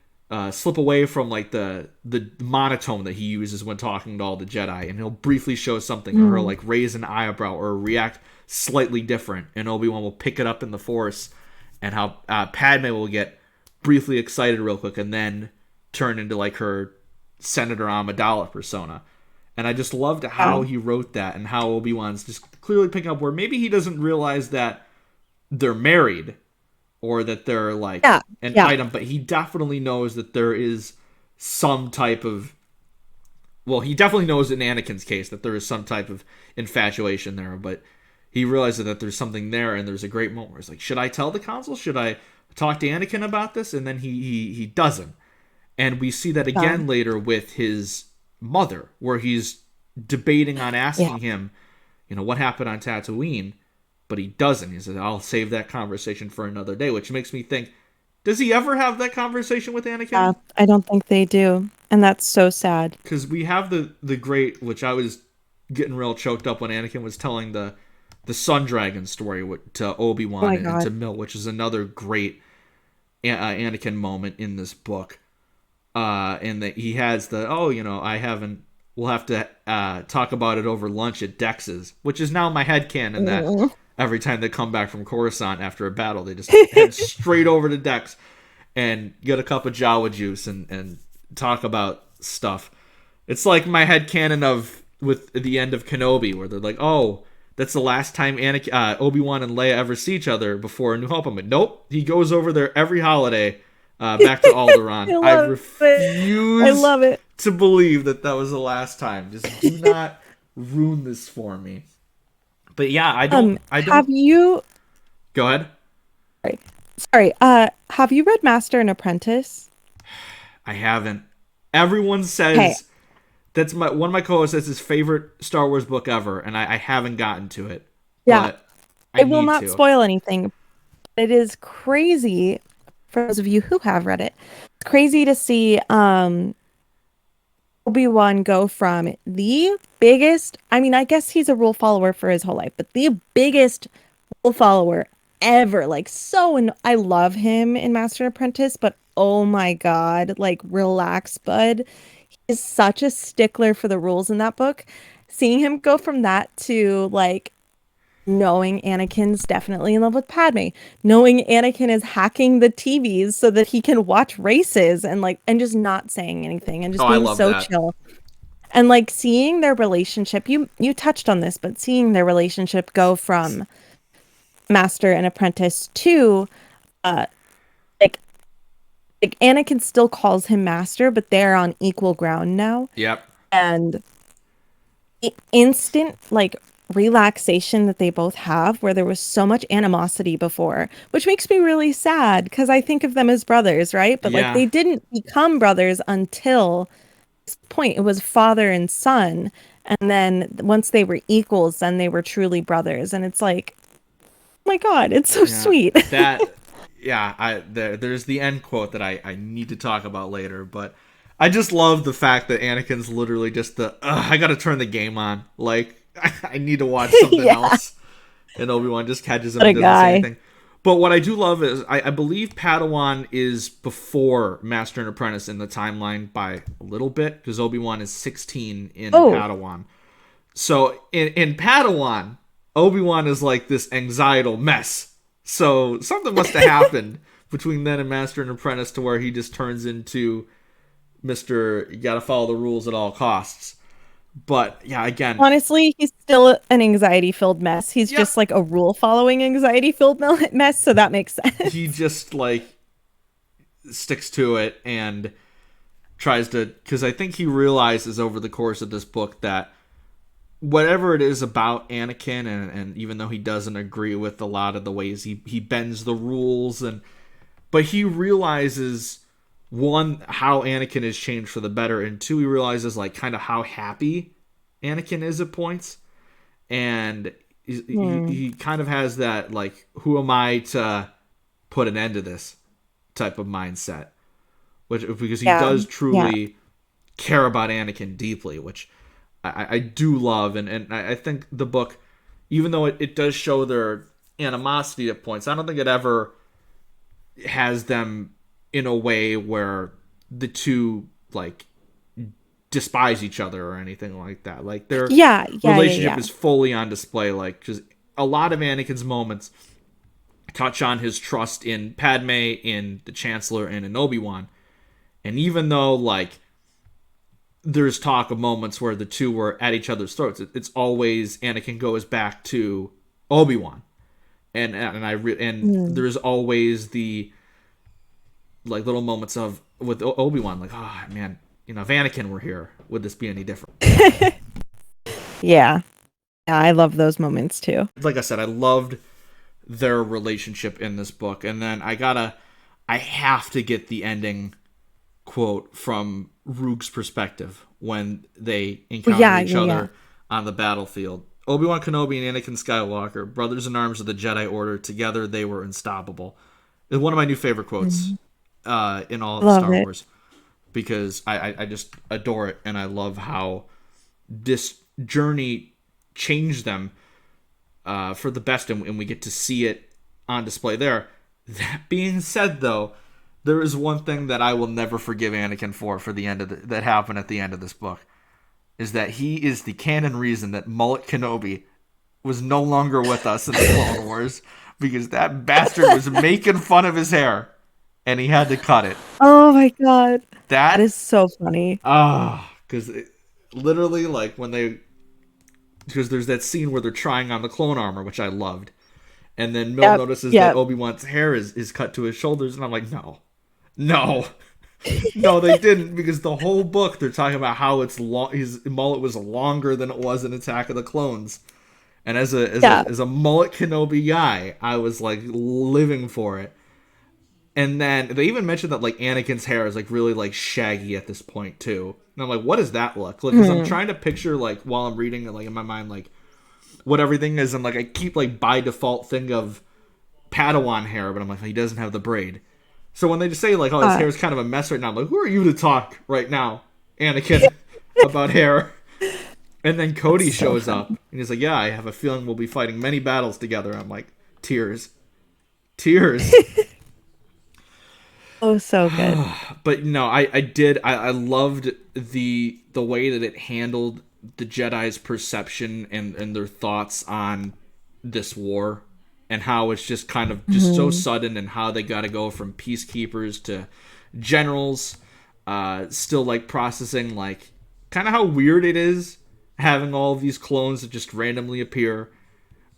slip away from like the monotone that he uses when talking to all the Jedi, and he'll briefly show something, or he'll like raise an eyebrow or react slightly different, and Obi-Wan will pick it up in the Force, and how Padme will get briefly excited real quick and then turn into like her Senator Amidala persona. And I just loved how he wrote that, and how Obi-Wan's just clearly picking up where maybe he doesn't realize that they're married or that they're like an item, but he definitely knows that there is some type of, well, he definitely knows in Anakin's case that there is some type of infatuation there, but he realizes that there's something there, and there's a great moment where he's like, should I tell the council? Should I talk to Anakin about this? And then he doesn't. And we see that again later with his mother, where he's debating on asking him, what happened on Tatooine, but he doesn't. He says, I'll save that conversation for another day, which makes me think, does he ever have that conversation with Anakin? I don't think they do. And that's so sad. Because we have the great, which I was getting real choked up when Anakin was telling the Sun Dragon story to Obi-Wan and to Milt, which is another great Anakin moment in this book. And that he has we'll have to talk about it over lunch at Dex's, which is now my headcanon that every time they come back from Coruscant after a battle, they just head straight over to Dex and get a cup of Jawa juice and talk about stuff. It's like my headcanon of with the end of Kenobi, where they're like, oh, that's the last time Obi-Wan and Leia ever see each other before A New Hope. I'm like, nope, he goes over there every holiday back to Alderaan. I refuse to believe that was the last time. Just do not ruin this for me. But yeah, I don't. Have you? Go ahead. Sorry. Have you read Master and Apprentice? I haven't. Everyone says that's one of my co-hosts says his favorite Star Wars book ever, and I haven't gotten to it. Yeah, but it will not spoil anything. It is crazy for those of you who have read it. It's crazy to see Obi-Wan go from the biggest, I guess he's a rule follower for his whole life, but the biggest rule follower ever. I love him in Master and Apprentice, but oh my God, relax, bud. He's such a stickler for the rules in that book. Seeing him go from that to knowing Anakin's definitely in love with Padme, knowing Anakin is hacking the TVs so that he can watch races and just not saying anything and just being so chill. And seeing their relationship, you touched on this, but seeing their relationship go from Master and Apprentice to Anakin still calls him Master, but they're on equal ground now. Yep. And the instant relaxation that they both have, where there was so much animosity before, which makes me really sad because I think of them as brothers, right? But they didn't become brothers until this point. It was father and son, and then once they were equals, then they were truly brothers. And it's oh my God, it's so sweet. There's the end quote that I need to talk about later, but I just love the fact that Anakin's literally just I gotta turn the game on. I need to watch something else. And Obi-Wan just catches him and doesn't say anything. But what I do love is I believe Padawan is before Master and Apprentice in the timeline by a little bit, because Obi-Wan is 16 in Padawan. So in Padawan, Obi-Wan is this anxietal mess. So something must have happened between then and Master and Apprentice to where he just turns into Mr. You gotta follow the rules at all costs. But yeah, again, honestly, he's still an anxiety-filled mess. He's just a rule-following anxiety-filled mess, so that makes sense. He just sticks to it and tries to, because I think he realizes over the course of this book that whatever it is about Anakin, and even though he doesn't agree with a lot of the ways he bends the rules, but he realizes, one, how Anakin has changed for the better, and two, he realizes kind of how happy Anakin is at points, and he kind of has that who am I to put an end to this type of mindset, because he does truly care about Anakin deeply, which I do love, and I think the book, even though it does show their animosity at points, I don't think it ever has them in a way where the two despise each other or anything like that. Their relationship is fully on display. Because a lot of Anakin's moments touch on his trust in Padme, in the Chancellor, and in Obi-Wan. And even though there's talk of moments where the two were at each other's throats, it's always Anakin goes back to Obi-Wan, and there's always the little moments of with Obi-Wan, oh man, if Anakin were here, would this be any different? Yeah, I love those moments too. Like I said, I loved their relationship in this book, and then I have to get the ending quote from Roog's perspective when they encounter each other on the battlefield. Obi-Wan Kenobi and Anakin Skywalker, brothers in arms of the Jedi Order, together they were unstoppable. It's one of my new favorite quotes in all of Star Wars, because I just adore it, and I love how this journey changed them for the best, and we get to see it on display there. That being said, though, there is one thing that I will never forgive Anakin for the end of that happened at the end of this book, is that he is the canon reason that Mullet Kenobi was no longer with us in the Clone Wars, because that bastard was making fun of his hair, and he had to cut it. Oh my god, that is so funny. Because literally, like because there's that scene where they're trying on the clone armor, which I loved, and then Mill notices that Obi-Wan's hair is cut to his shoulders, and I'm like, no, they didn't, because the whole book they're talking about how his mullet was longer than it was in Attack of the Clones, and as a Mullet Kenobi guy, I was like living for it. And then they even mentioned that like Anakin's hair is like really like shaggy at this point too, and I'm like, what does that look like? Because I'm trying to picture, like, while I'm reading it, like in my mind, like what everything is, and like I keep like by default think of Padawan hair, but I'm like, he doesn't have the braid. So when they just say, like, oh, his hair is kind of a mess right now, I'm like, who are you to talk right now, Anakin, about hair? And then Cody shows up, and he's like, yeah, I have a feeling we'll be fighting many battles together. I'm like, tears. Oh, so good. But no, I loved the way that it handled the Jedi's perception and their thoughts on this war, and how it's just kind of just so sudden, and how they got to go from peacekeepers to generals, still like processing, like, kind of how weird it is having all of these clones that just randomly appear,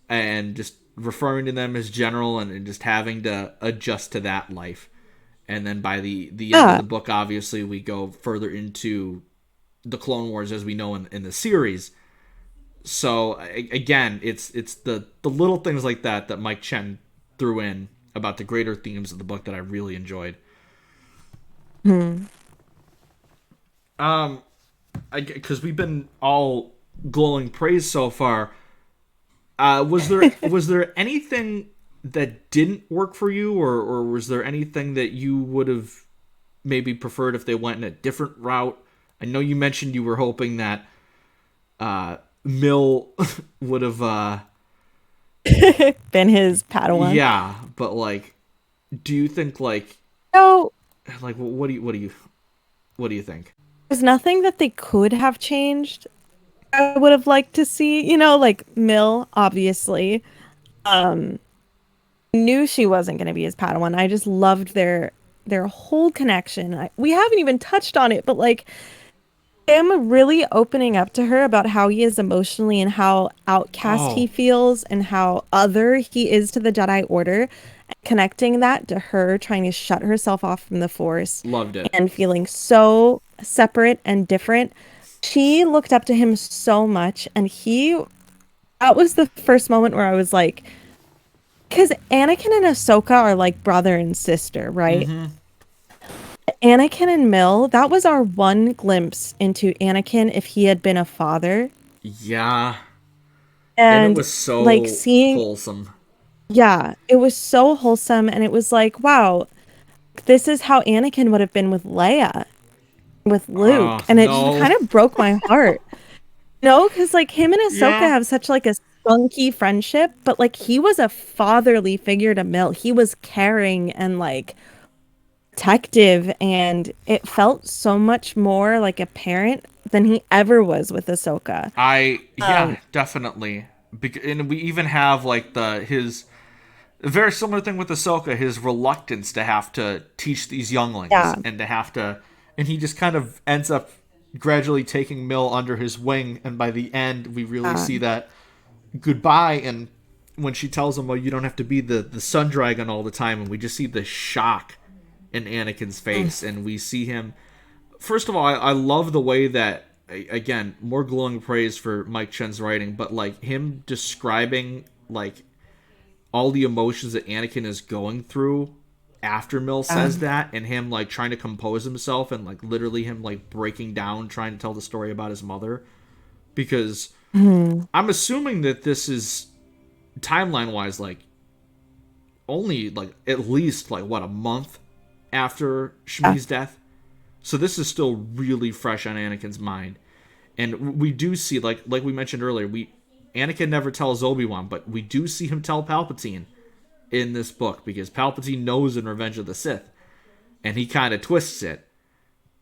and just referring to them as general, and just having to adjust to that life. And then by the end of the book, obviously, we go further into the Clone Wars as we know in the series. So again, it's the little things like that Mike Chen threw in about the greater themes of the book that I really enjoyed. Because we've been all glowing praise so far. Was there anything that didn't work for you, or was there anything that you would have maybe preferred if they went in a different route? I know you mentioned you were hoping that Mill would have been his Padawan. Yeah, but like, do you think like what do you think? There's nothing that they could have changed. I would have liked to see, like Mill, obviously. Knew she wasn't going to be his Padawan. I just loved their whole connection. We haven't even touched on it, but like him really opening up to her about how he is emotionally and how outcast he feels and how other he is to the Jedi Order, and connecting that to her trying to shut herself off from the Force. Loved it. And feeling so separate and different. She looked up to him so much, and that was the first moment where I was like, because Anakin and Ahsoka are like brother and sister, right? Anakin and Mill, that was our one glimpse into Anakin if he had been a father. Yeah. And it was so like wholesome. Yeah, it was so wholesome, and it was like, wow, this is how Anakin would have been with Leia, with Luke, and it just kind of broke my heart. Because like him and Ahsoka have such like a spunky friendship, but like he was a fatherly figure to Mill. He was caring and like protective, and it felt so much more like a parent than he ever was with Ahsoka. Definitely. And we even have like his a very similar thing with Ahsoka, his reluctance to have to teach these younglings and to have to, and he just kind of ends up gradually taking Mill under his wing, and by the end we really see that goodbye. And when she tells him, well, you don't have to be the sun dragon all the time, and we just see the shock in Anakin's face, and we see him, first of all, I love the way that, again, more glowing praise for Mike Chen's writing, but like him describing like all the emotions that Anakin is going through after Mill says that, and him like trying to compose himself, and like literally him like breaking down trying to tell the story about his mother, because I'm assuming that this is timeline wise like only like at least like what, a month after Shmi's death. So this is still really fresh on Anakin's mind. And we do see, like we mentioned earlier, Anakin never tells Obi-Wan, but we do see him tell Palpatine in this book, because Palpatine knows in Revenge of the Sith, and he kind of twists it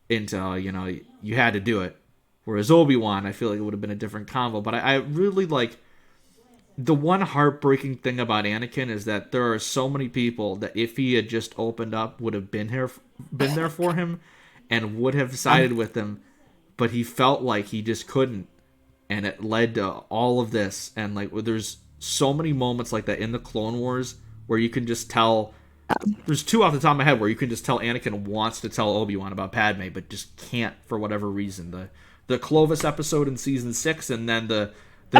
into, you know, you had to do it. Whereas Obi-Wan, I feel like it would have been a different convo. But I really like, the one heartbreaking thing about Anakin is that there are so many people that if he had just opened up would have been there for him and would have sided with him, but he felt like he just couldn't, and it led to all of this. And like, there's so many moments like that in the Clone Wars where you can just tell. There's two off the top of my head where you can just tell Anakin wants to tell Obi-Wan about Padme, but just can't for whatever reason. The Clovis episode in season 6, and then the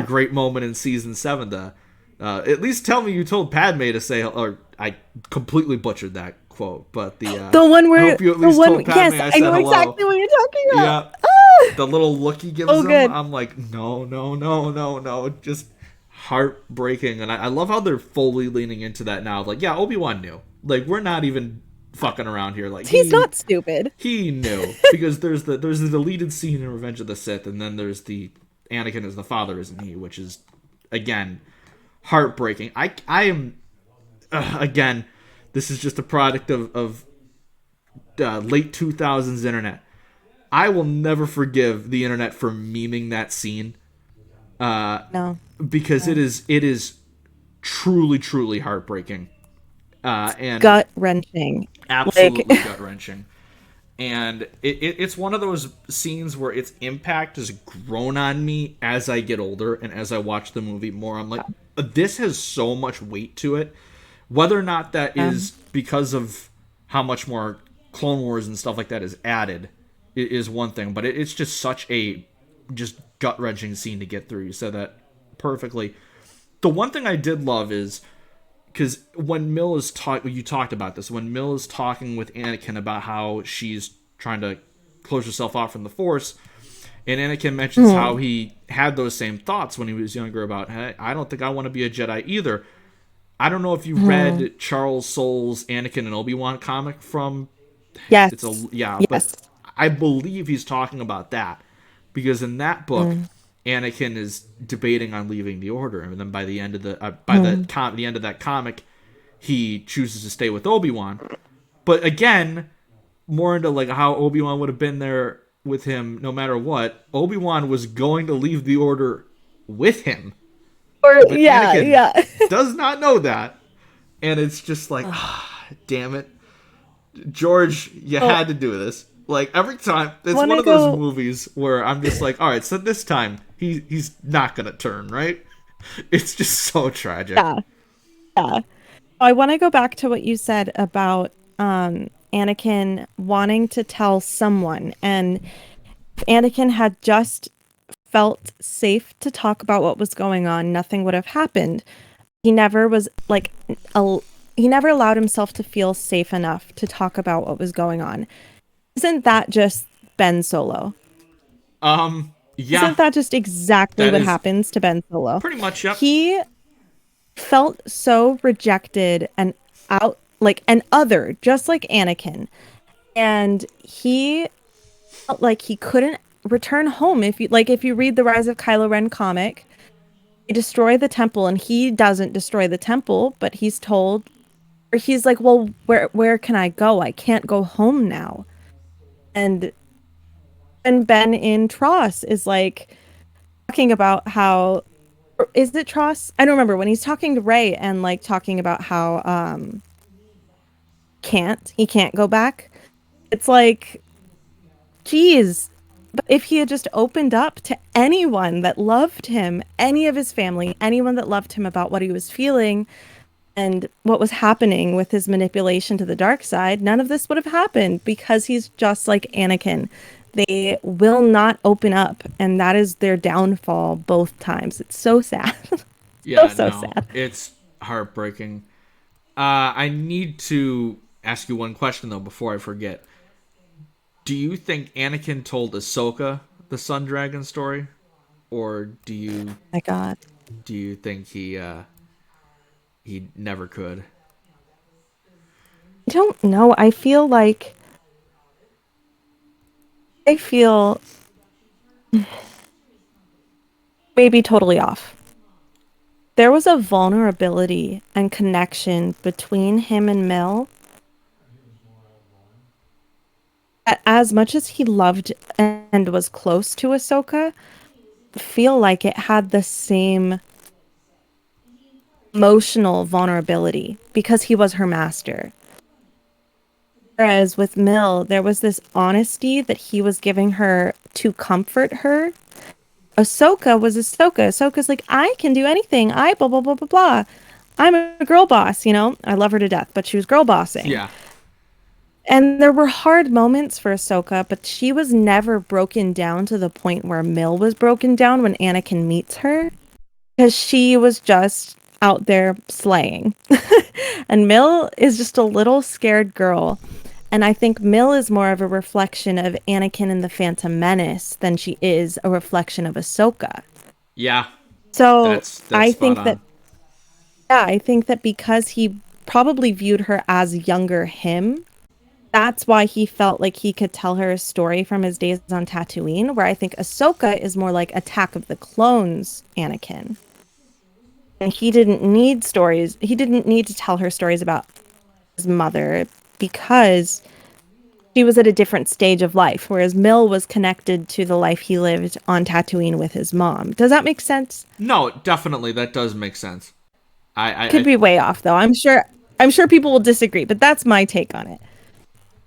great moment in season 7. At least tell me you told Padme to say, or I completely butchered that quote, but the one where I hope you at least told Padme yes, I know said exactly hello. what you're talking about. Yeah, the little look he gives him, good. I'm like, no, just heartbreaking. And I love how they're fully leaning into that now. Like, yeah, Obi-Wan knew. Like, we're not even fucking around here. Like, He's not stupid. He knew, because there's the deleted scene in Revenge of the Sith, and then there's the Anakin as the father, isn't he? Which is, again, heartbreaking. I am, again, this is just a product of late 2000s internet. I will never forgive the internet for memeing that scene. No. Because it is truly heartbreaking. And gut-wrenching. Absolutely gut-wrenching. And it's one of those scenes where its impact has grown on me as I get older and as I watch the movie more. I'm like, this has so much weight to it. Whether or not that is because of how much more Clone Wars and stuff like that is added is one thing. But it's just such a just gut-wrenching scene to get through. You said that perfectly. The one thing I did love is, because when Mill is you talked about this, when Mill is talking with Anakin about how she's trying to close herself off from the Force, and Anakin mentions how he had those same thoughts when he was younger about, hey, I don't think I want to be a Jedi either. I don't know if you read Charles Soule's Anakin and Obi-Wan comic from... Yes. But I believe he's talking about that, because in that book, Anakin is debating on leaving the Order, and then by the end of the end of that comic, he chooses to stay with Obi-Wan. But again, more into like how Obi-Wan would have been there with him no matter what. Obi-Wan was going to leave the Order with him. But Anakin does not know that, and it's just like, damn it, George, you had to do this. Like, every time, it's one of those movies where I'm just like, all right, so this time, he's not going to turn, right? It's just so tragic. Yeah. I want to go back to what you said about Anakin wanting to tell someone. And if Anakin had just felt safe to talk about what was going on, nothing would have happened. He never was, like, he never allowed himself to feel safe enough to talk about what was going on. Isn't that just Ben Solo? Yeah. Isn't that just exactly what happens to Ben Solo? Pretty much, yep. He felt so rejected and out, like an other, just like Anakin. And he felt like he couldn't return home. If you read the Rise of Kylo Ren comic, they destroy the temple, and he doesn't destroy the temple, but he's told, or he's like, well, where can I go? I can't go home now. And Ben in Tross is like talking about how, is it Tross? I don't remember, when he's talking to Rey and like talking about how he can't go back. It's like, geez, but if he had just opened up to anyone that loved him, any of his family, anyone that loved him about what he was feeling and what was happening with his manipulation to the dark side, none of this would have happened, because he's just like Anakin. They will not open up, and that is their downfall both times. It's so sad. Yeah, so sad. It's heartbreaking. I need to ask you one question though before I forget. Do you think Anakin told Ahsoka the Sun Dragon story, or My God. do you think he never could? I don't know. I feel maybe totally off. There was a vulnerability and connection between him and Mel. As much as he loved and was close to Ahsoka, I feel like it had the same emotional vulnerability because he was her master. Whereas with Mill, there was this honesty that he was giving her to comfort her. Ahsoka was Ahsoka. Ahsoka's like, I can do anything. I blah, blah, blah, blah, blah. I'm a girl boss, you know? I love her to death, but she was girl bossing. Yeah. And there were hard moments for Ahsoka, but she was never broken down to the point where Mill was broken down when Anakin meets her. Because she was just out there slaying. And Mill is just a little scared girl. And I think Mill is more of a reflection of Anakin in The Phantom Menace than she is a reflection of Ahsoka. Yeah. So That's I spot think on. that, yeah, I think that because he probably viewed her as younger him, that's why he felt like he could tell her a story from his days on Tatooine, where I think Ahsoka is more like Attack of the Clones Anakin. And he didn't need stories. He didn't need to tell her stories about his mother because she was at a different stage of life, whereas Mill was connected to the life he lived on Tatooine with his mom. Does that make sense? No, definitely that does make sense. Could be way off though. I'm sure people will disagree, but that's my take on it.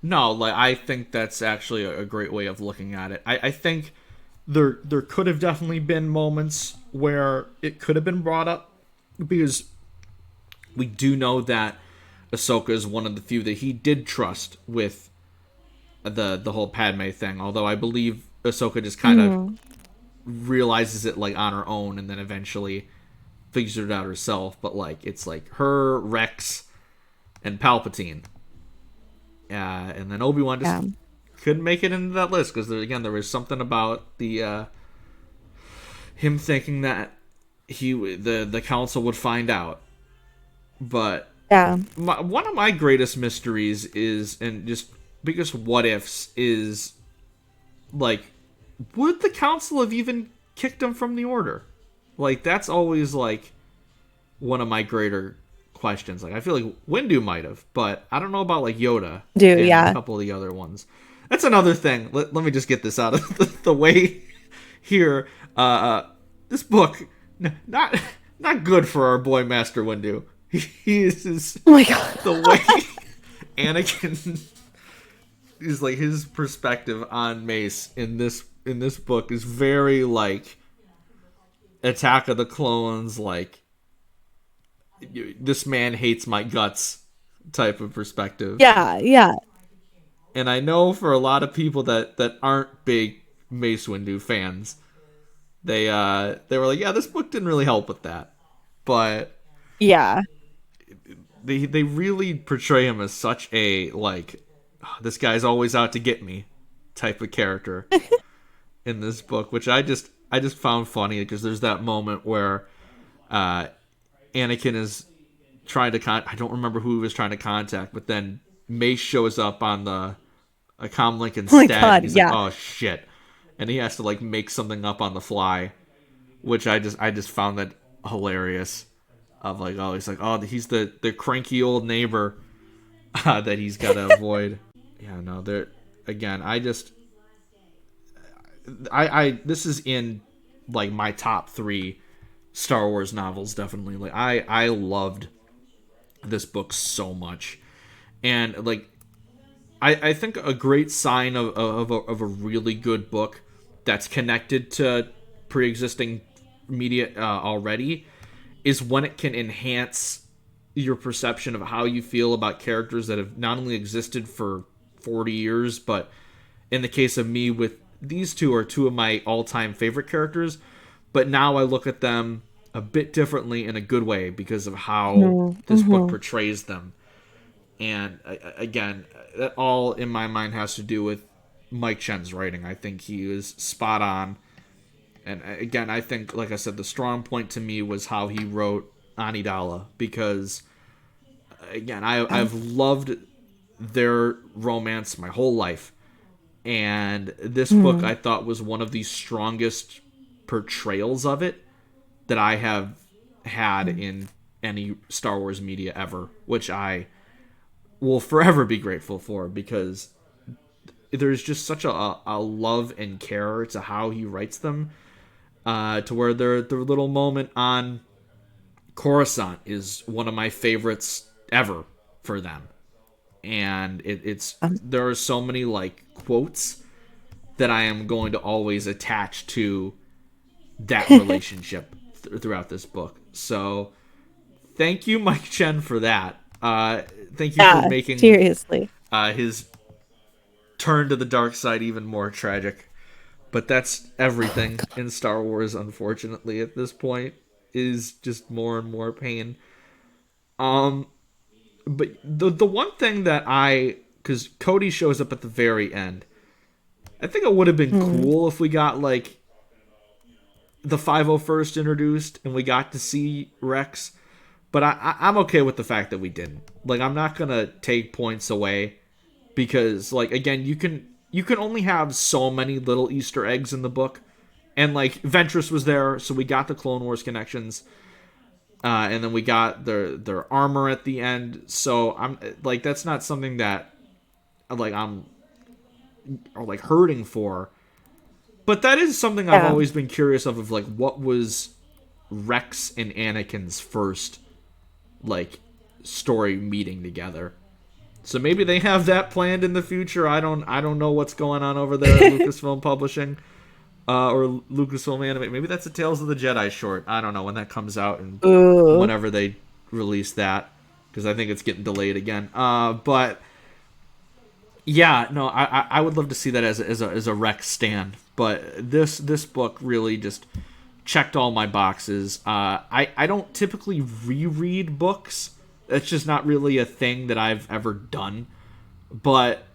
No, like I think that's actually a great way of looking at it. I think there could have definitely been moments where it could have been brought up because we do know that Ahsoka is one of the few that he did trust with the whole Padme thing. Although I believe Ahsoka just kind of realizes it like on her own and then eventually figures it out herself. But like it's like her, Rex, and Palpatine. And then Obi-Wan just couldn't make it into that list because there was something about the him thinking that the council would find out. But one of my greatest mysteries is, and just biggest what ifs is, like, would the council have even kicked him from the order? Like, that's always like one of my greater questions. Like, I feel like Windu might have, but I don't know about like Yoda and a couple of the other ones. That's another thing. Let me just get this out of the way here. This book not good for our boy Master Windu. He is oh my God. The way Anakin is like his perspective on Mace in this book is very like Attack of the Clones, like this man hates my guts type of perspective. Yeah. And I know for a lot of people that aren't big Mace Windu fans, they were like, yeah, this book didn't really help with that. But yeah, they really portray him as such a like, oh, this guy's always out to get me type of character in this book, which I just found funny because there's that moment where Anakin is trying to I don't remember who he was trying to contact, but then Mace shows up on the comm instead. Oh my God, he's yeah. like, oh shit, and he has to like make something up on the fly, which I just found that hilarious. Of like, oh, he's like, oh, he's the cranky old neighbor that he's got to avoid. Yeah, no, there again. I this is in like my top 3 Star Wars novels, definitely. Like I loved this book so much, and like I think a great sign of a really good book that's connected to pre-existing media already is when it can enhance your perception of how you feel about characters that have not only existed for 40 years, but in the case of me, with these two are 2 of my all-time favorite characters, but now I look at them a bit differently in a good way because of how this book portrays them. And again, that all in my mind has to do with Mike Chen's writing. I think he is spot on. And again, I think, like I said, the strong point to me was how he wrote Amidala, because again, I've loved their romance my whole life. And this book, I thought, was one of the strongest portrayals of it that I have had in any Star Wars media ever, which I will forever be grateful for, because there's just such a love and care to how he writes them, to where their little moment on Coruscant is one of my favorites ever for them. And it's there are so many like quotes that I am going to always attach to that relationship throughout this book. So thank you, Mike Chen, for that. Thank you for making seriously his turn to the dark side even more tragic. But that's everything in Star Wars, unfortunately, at this point, is just more and more pain. But the one thing that because Cody shows up at the very end, I think it would have been cool if we got like the 501st introduced and we got to see Rex. But I'm okay with the fact that we didn't. Like, I'm not gonna take points away, because like, again, you can only have so many little Easter eggs in the book, and like Ventress was there, so we got the Clone Wars connections. And then we got their armor at the end. So I'm like, that's not something that like I'm like hurting for. But that is something I've always been curious of like, what was Rex and Anakin's first like story meeting together. So maybe they have that planned in the future. I don't know what's going on over there at Lucasfilm Publishing. Or Lucasfilm Anime. Maybe that's a Tales of the Jedi short. I don't know when that comes out and whenever they release that, because I think it's getting delayed again. But yeah, no, I would love to see that as a Rex stand. But this book really just checked all my boxes. I don't typically reread books. That's just not really a thing that I've ever done. But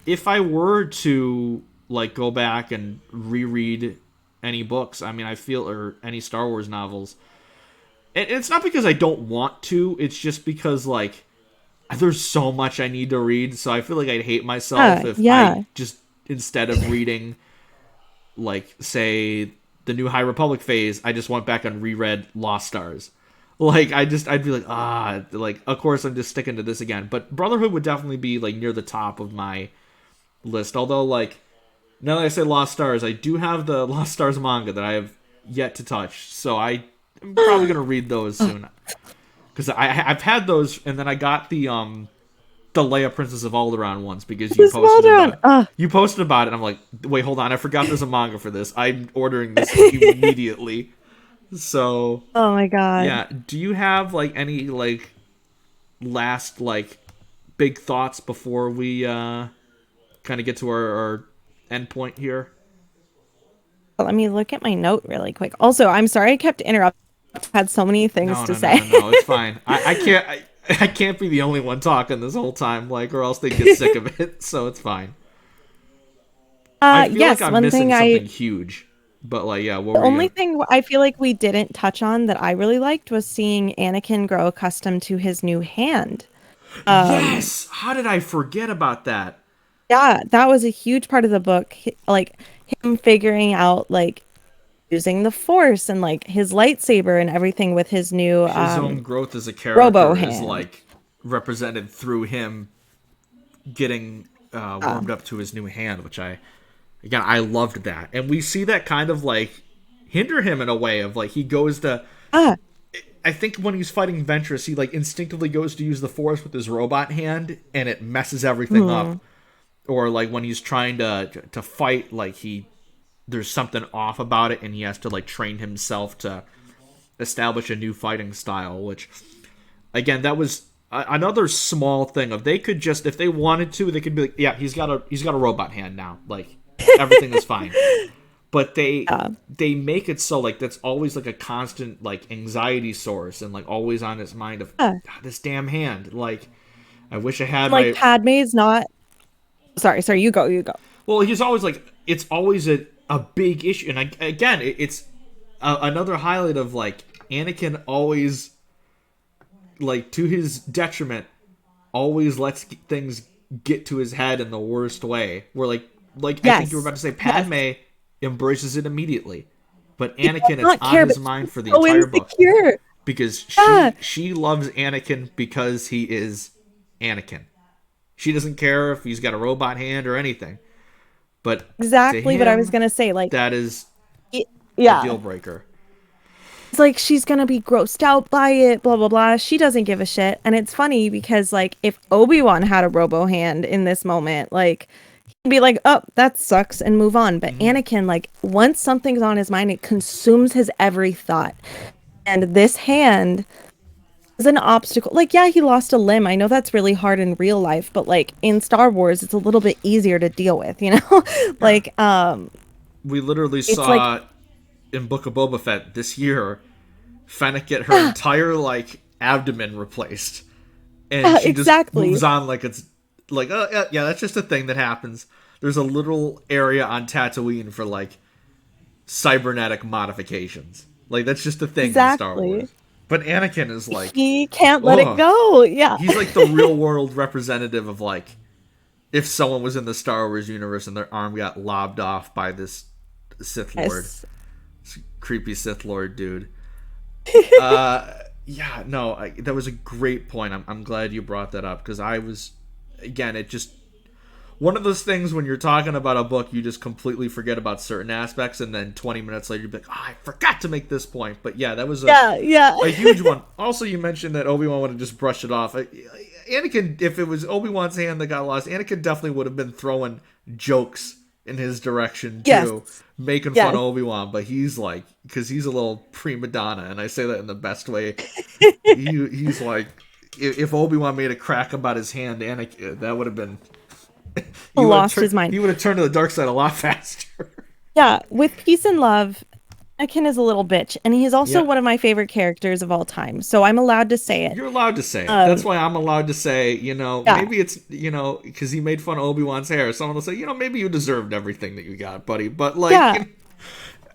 if I were to like go back and reread any books, I mean, I feel, or any Star Wars novels, and it's not because I don't want to, it's just because like there's so much I need to read, so I feel like I'd hate myself if I just, instead of reading like, say, the New High Republic phase, I just went back and reread Lost Stars. Like, I'd be like, like, of course I'm just sticking to this again. But Brotherhood would definitely be like near the top of my list, although like, now that I say Lost Stars, I do have the Lost Stars manga that I have yet to touch, so I'm probably gonna read those soon. Because I've had those, and then I got the Leia Princess of Alderaan ones because you posted about it. And I'm like, wait, hold on, I forgot there's a manga for this. I'm ordering this immediately. So, oh my god, yeah. Do you have like any like last like big thoughts before we kind of get to our end point here? Let me look at my note really quick. Also, I'm sorry I kept interrupting. I've had so many things to say. No, it's fine. I can't be the only one talking this whole time, like, or else they get sick of it. So it's fine. I feel like I'm missing something huge, but like, yeah. The only thing I feel like we didn't touch on that I really liked was seeing Anakin grow accustomed to his new hand. Yes. How did I forget about that? Yeah, that was a huge part of the book. Like him figuring out like using the Force and like his lightsaber and everything with his new his own growth as a character is like represented through him getting warmed up to his new hand, which I loved that. And we see that kind of like hinder him in a way of like he goes to I think when he's fighting Ventress, he like instinctively goes to use the Force with his robot hand and it messes everything up. Or like when he's trying to fight, like there's something off about it and he has to like train himself to establish a new fighting style, which again, that was another small thing of they could just, if they wanted to, they could be like, yeah, he's got a robot hand now, like everything is fine. But they make it so like that's always like a constant like anxiety source and like always on his mind of this damn hand. Like I wish I had Like my. Padme's not. Sorry, you go, you go. Well, he's always like, it's always a big issue, and again, it's another highlight of like Anakin always, like to his detriment, always lets things get to his head in the worst way. Where like I think you were about to say, Padme embraces it immediately, but Anakin, it's on his mind for the entire book because she loves Anakin because he is Anakin. She doesn't care if he's got a robot hand or anything. But exactly him, what I was gonna say. Like that is a deal breaker. It's like she's gonna be grossed out by it, blah blah blah. She doesn't give a shit, and it's funny because like if Obi-Wan had a robo hand in this moment, like he'd be like, "Oh, that sucks," and move on. But Anakin, like once something's on his mind, it consumes his every thought. And this hand is an obstacle. Like, yeah, he lost a limb. I know that's really hard in real life, but like in Star Wars, it's a little bit easier to deal with, you know? Like, we literally saw in Book of Boba Fett this year, Fennec get her entire like abdomen replaced, and she just moves on like it's like, oh yeah, that's just a thing that happens. There's a little area on Tatooine for like cybernetic modifications. Like that's just a thing in Star Wars. But Anakin is like, he can't let it go. Yeah, he's like the real world representative of like if someone was in the Star Wars universe and their arm got lobbed off by this Sith Lord, creepy Sith Lord dude. Yeah, no, that was a great point. I'm glad you brought that up because I was, again, it just one of those things when you're talking about a book, you just completely forget about certain aspects, and then 20 minutes later, you'd be like, oh, I forgot to make this point. But yeah, that was a huge one. Also, you mentioned that Obi-Wan would have just brushed it off. Anakin, if it was Obi-Wan's hand that got lost, Anakin definitely would have been throwing jokes in his direction, too, making fun of Obi-Wan. But he's like, because he's a little prima donna, and I say that in the best way. He's like, if Obi-Wan made a crack about his hand, Anakin, that would have been... He lost his mind. He would have turned to the dark side a lot faster. Yeah, with Peace and Love, Anakin is a little bitch, and he's also one of my favorite characters of all time. So I'm allowed to say it. You're allowed to say it. That's why I'm allowed to say, maybe it's, because he made fun of Obi-Wan's hair. Someone will say, maybe you deserved everything that you got, buddy. But like,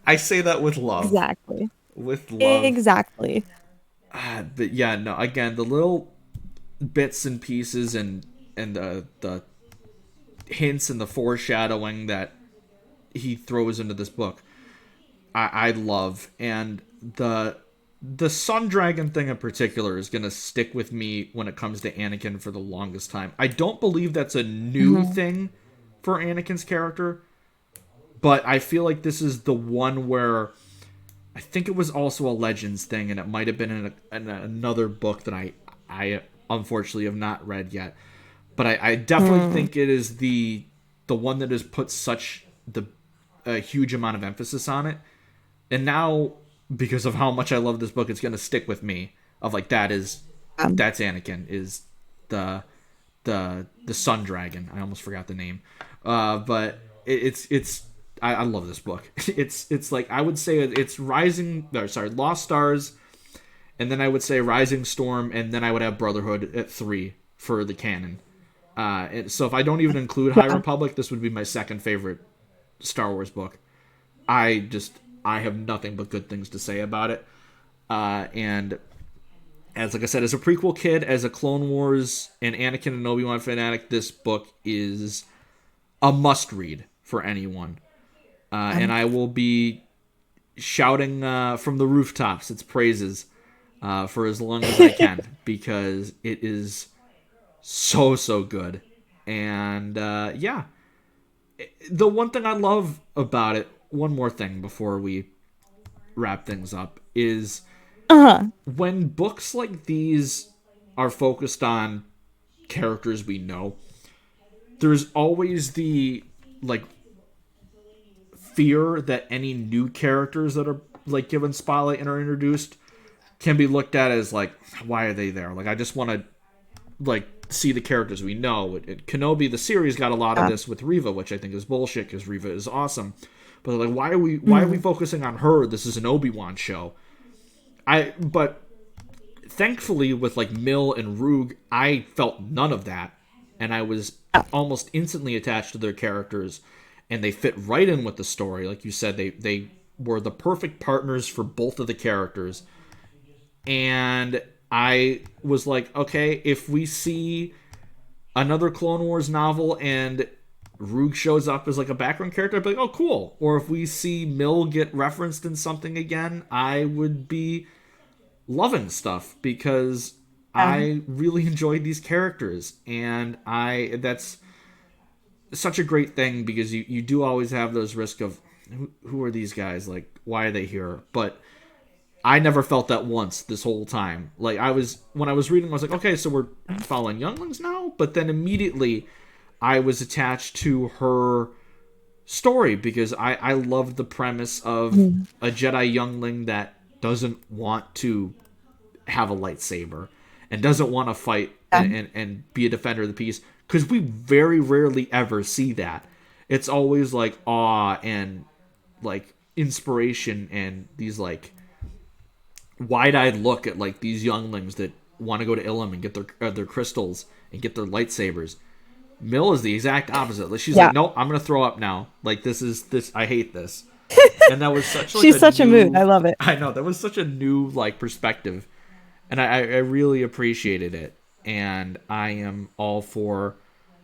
I say that with love. Exactly. With love. Exactly. But yeah, no. Again, the little bits and pieces and the hints and the foreshadowing that he throws into this book, I love. And the Sun Dragon thing in particular is gonna stick with me when it comes to Anakin for the longest time. I don't believe that's a new thing for Anakin's character, but I feel like this is the one where I think it was also a Legends thing, and it might have been in another book that I unfortunately have not read yet. But I definitely think it is the one that has put such a huge amount of emphasis on it. And now, because of how much I love this book, it's going to stick with me. Of like, that's Anakin, is the Sun Dragon. I almost forgot the name. But I love this book. It's like, I would say it's Lost Stars, and then I would say Rising Storm, and then I would have Brotherhood at 3 for the canon. So if I don't even include High Republic, this would be my second favorite Star Wars book. I have nothing but good things to say about it. And like I said, as a prequel kid, as a Clone Wars and Anakin and Obi-Wan fanatic, this book is a must read for anyone. And I will be shouting from the rooftops its praises for as long as I can, because it is so good. And the one thing I love about it, one more thing before we wrap things up, is when books like these are focused on characters we know, there's always the like fear that any new characters that are like given spotlight and are introduced can be looked at as like, why are they there? Like, I just want to like see the characters we know. Kenobi, the series, got a lot of this with Reva, which I think is bullshit because Reva is awesome. But like, why are we focusing on her? This is an Obi-Wan show. But thankfully with like Mill and Roog, I felt none of that, and I was almost instantly attached to their characters, and they fit right in with the story. Like you said, they were the perfect partners for both of the characters, and I was like, okay, if we see another Clone Wars novel and Roog shows up as like a background character, I'd be like, oh, cool. Or if we see Mill get referenced in something again, I would be loving stuff because I really enjoyed these characters, and that's such a great thing because you do always have those risk of who are these guys, like why are they here, but I never felt that once this whole time. Like when I was reading, I was like, okay, so we're following younglings now, but then immediately I was attached to her story because I loved the premise of a Jedi youngling that doesn't want to have a lightsaber and doesn't want to fight and be a defender of the peace, because we very rarely ever see that. It's always like awe and like inspiration and these like wide-eyed look at like these younglings that want to go to Ilum and get their crystals and get their lightsabers. Mill is the exact opposite. Like, she's like, nope, I'm gonna throw up now. Like this. I hate this. And that was such like she's such a mood. I love it. I know, that was such a new like perspective, and I really appreciated it. And I am all for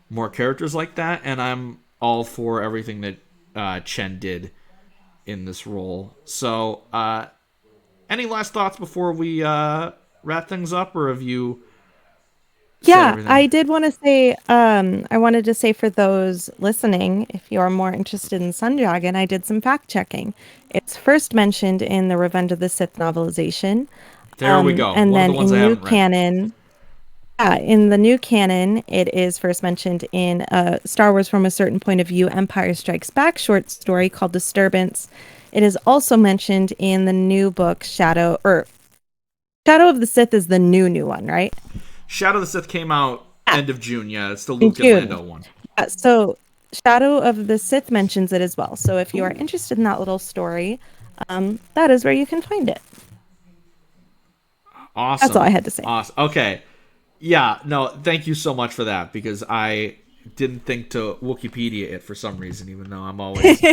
more characters like that, and I'm all for everything that Chen did in this role. So, any last thoughts before we wrap things up, or have you? Yeah, I did want to say, I wanted to say for those listening, if you are more interested in Sun Dragon, I did some fact checking. It's first mentioned in the Revenge of the Sith novelization. There we go. And One then of the ones in I new haven't read. canon, in the new canon, it is first mentioned in Star Wars from a Certain Point of View, Empire Strikes Back short story called Disturbance. It is also mentioned in the new book, Shadow of the Sith is the new one, right? Shadow of the Sith came out end of June. Yeah, it's the Luke and Lando one. So Shadow of the Sith mentions it as well. So if you are interested in that little story, that is where you can find it. Awesome. That's all I had to say. Awesome. Okay. Yeah, no, thank you so much for that, because I didn't think to Wikipedia it for some reason, even though I'm always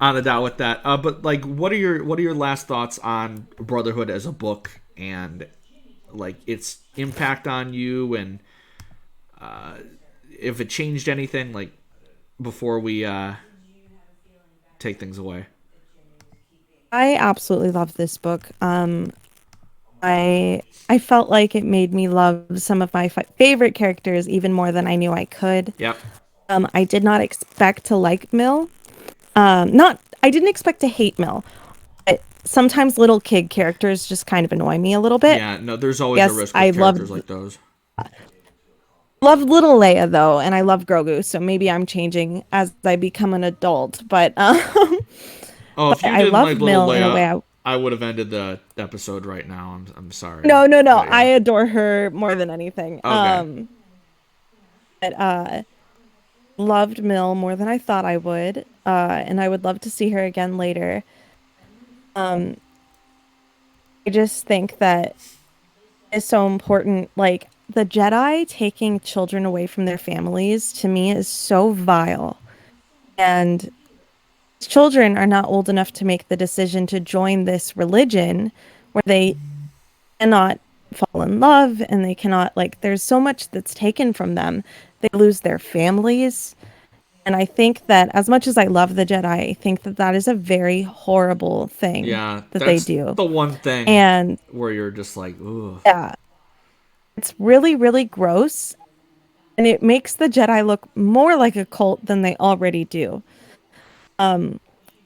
on the dot with that. But like, what are your last thoughts on Brotherhood as a book, and like its impact on you, and if it changed anything, like before we take things away? I absolutely love this book. I felt like it made me love some of my favorite characters even more than I knew I could. Yep. I did not expect to like Mill. I didn't expect to hate Mill. But sometimes little kid characters just kind of annoy me a little bit. Yeah, no, there's always a risk with characters like those. Loved little Leia though, and I love Grogu, so maybe I'm changing as I become an adult. But if you didn't like little Leia, way I would have ended the episode right now. I'm sorry. No. Yeah. I adore her more than anything. Okay. But loved Mill more than I thought I would. And I would love to see her again later. I just think that it's so important. Like, the Jedi taking children away from their families, to me, is so vile. And children are not old enough to make the decision to join this religion where they cannot fall in love, and they cannot, like, there's so much that's taken from them. They lose their families. And I think that as much as I love the Jedi, I think that that is a very horrible thing that they do. The one thing and where you're just like, ooh. Yeah. It's really, really gross. And it makes the Jedi look more like a cult than they already do. I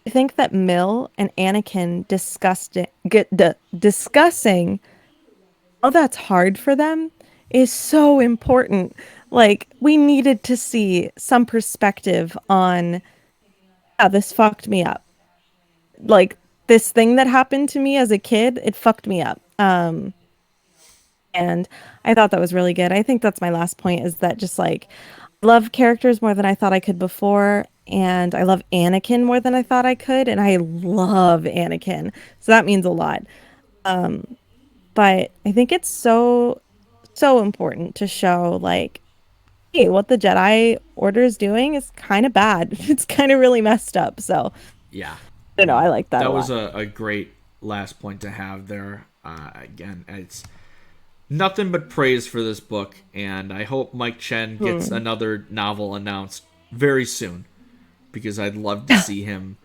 think that Mill and Anakin discussing how that's hard for them is so important. Like, we needed to see some perspective on, yeah, this fucked me up. Like, this thing that happened to me as a kid, it fucked me up. And I thought that was really good. I think that's my last point, is that just like, I love characters more than I thought I could before. And I love Anakin more than I thought I could. And I love Anakin. So that means a lot. But but I think it's so important to show like, hey, what the Jedi Order is doing is kind of bad. It's kind of really messed up. So Yeah. I don't know. I like that a That was lot. a great last point to have there. Again, it's nothing but praise for this book, and I hope Mike Chen gets another novel announced very soon, because I'd love to see him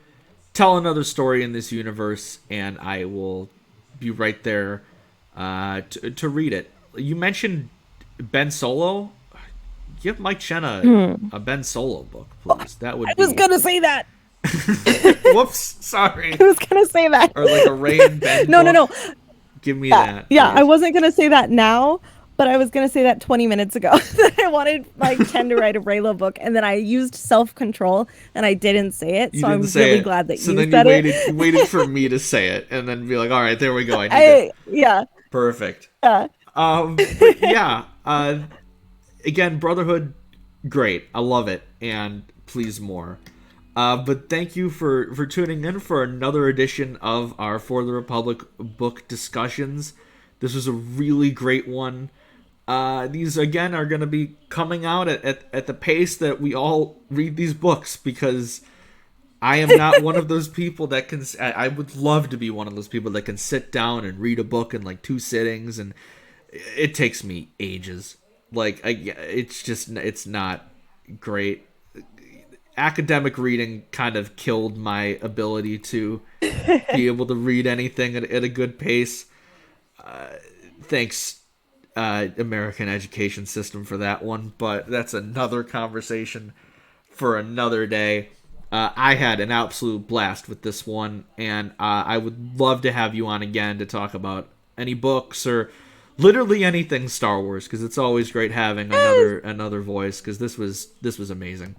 tell another story in this universe, and I will be right there to read it. You mentioned Ben Solo. Give Mike Chen a Ben Solo book, please. That would I be. was gonna say that. Whoops, sorry. I was gonna say that. Or like a Ray and Ben No, book. no. Give me Yeah, that. yeah. Please. I wasn't gonna say that now, but I was gonna say that 20 minutes ago. That I wanted Mike Chen to write a Raylo book, and then I used self-control and I didn't say it. You So I'm didn't say really it. glad that So you then said you waited for me to say it, and then be like, all right, there we go. I need it. Yeah, Perfect. yeah. But yeah. Again, Brotherhood, great. I love it, and please more. But thank you for tuning in for another edition of our For the Republic book discussions. This was a really great one. These, again, are going to be coming out at the pace that we all read these books, because I am not one of those people that can... I would love to be one of those people that can sit down and read a book in like 2 sittings, and it takes me ages. Like, it's not great. Academic reading kind of killed my ability to be able to read anything at a good pace. Thanks, American education system, for that one, but that's another conversation for another day. I had an absolute blast with this one, and I would love to have you on again to talk about any books or literally anything Star Wars, because it's always great having another voice, because this was amazing.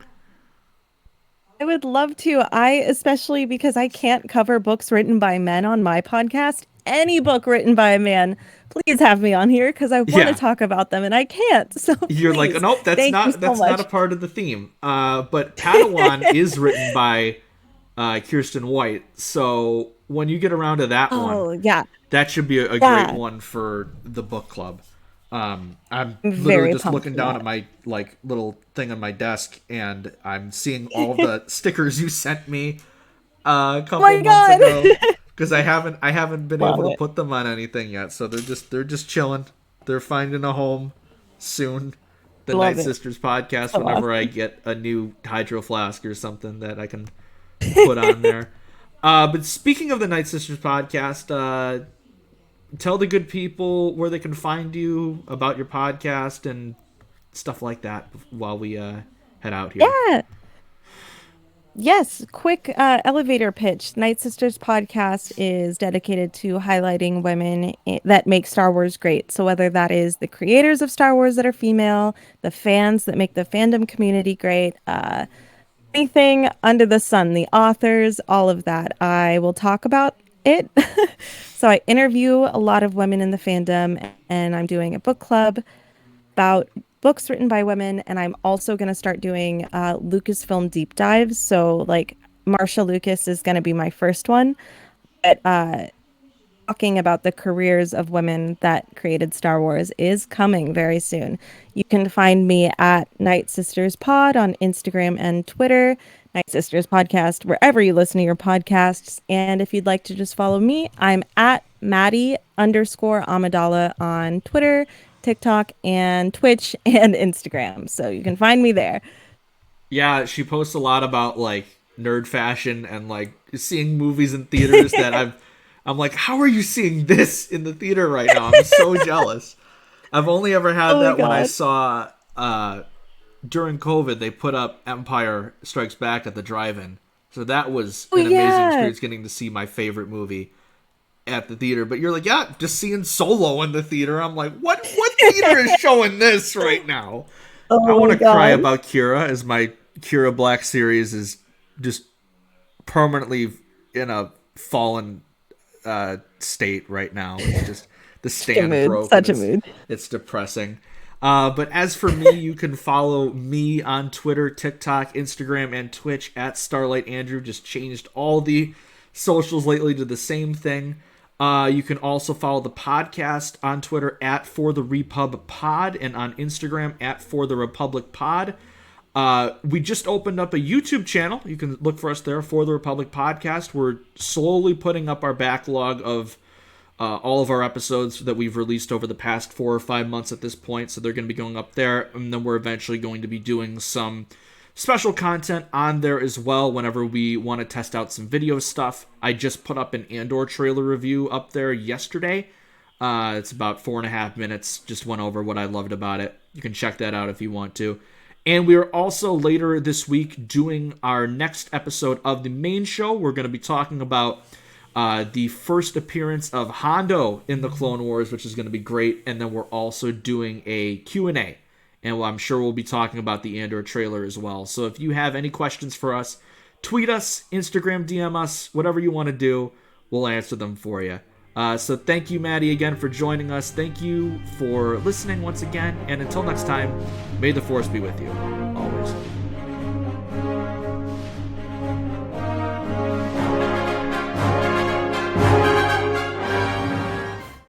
I would love to. Especially because I can't cover books written by men on my podcast. Any book written by a man, please have me on here because I want to talk about them and I can't. So you're please. Like, nope, that's not a part of the theme. But Padawan is written by Kirsten White. So when you get around to that one, that should be a great one for the book club. I'm literally just looking down at my like little thing on my desk, and I'm seeing all the stickers you sent me a couple months ago, because I haven't been able to put them on anything yet. So they're just chilling. They're finding a home soon. The Nightsisters Podcast. Whenever I get a new hydro flask or something that I can put on there. But speaking of the Nightsisters Podcast, tell the good people where they can find you, about your podcast and stuff like that while we head out here. Yeah. Yes, quick elevator pitch. Nightsisters Podcast is dedicated to highlighting women that make Star Wars great. So whether that is the creators of Star Wars that are female, the fans that make the fandom community great, anything under the sun, the authors, all of that, I will talk about it. So I interview a lot of women in the fandom, and I'm doing a book club about books written by women, and I'm also going to start doing Lucasfilm deep dives. So like Marsha Lucas is going to be my first one, but talking about the careers of women that created Star Wars is coming very soon. You can find me at Nightsisters Pod on Instagram and Twitter, Nightsisters Podcast wherever you listen to your podcasts. And if you'd like to just follow me, I'm at Maddie _Amidala on Twitter, TikTok, and Twitch and Instagram. So you can find me there. Yeah, she posts a lot about like nerd fashion and like seeing movies in theaters that I'm like, how are you seeing this in the theater right now? I'm so jealous. I've only ever had that when I saw during COVID they put up Empire Strikes Back at the drive-in. So that was an amazing experience, getting to see my favorite movie at the theater. But you're like, yeah, just seeing Solo in the theater. I'm like, what theater is showing this right now? I want to cry about Kira, as my Kira Black series is just permanently in a fallen state right now. It's just the stand broke. Such a mood. It's depressing. But as for me, you can follow me on Twitter, TikTok, Instagram, and Twitch at Starlight Andrew. Just changed all the socials lately to the same thing. You can also follow the podcast on Twitter at For the Repub Pod and on Instagram at For the Republic Pod. We just opened up a YouTube channel. You can look for us there, For the Republic Podcast. We're slowly putting up our backlog of all of our episodes that we've released over the past 4 or 5 months at this point. So they're going to be going up there. And then we're eventually going to be doing some special content on there as well whenever we want to test out some video stuff. I just put up an Andor trailer review up there yesterday. It's about 4.5 minutes. Just went over what I loved about it. You can check that out if you want to. And we are also later this week doing our next episode of the main show. We're going to be talking about the first appearance of Hondo in the Clone Wars, which is going to be great. And then we're also doing a Q&A. And I'm sure we'll be talking about the Andor trailer as well. So if you have any questions for us, tweet us, Instagram, DM us, whatever you want to do, we'll answer them for you. So thank you, Maddie, again for joining us. Thank you for listening once again. And until next time, may the Force be with you, always.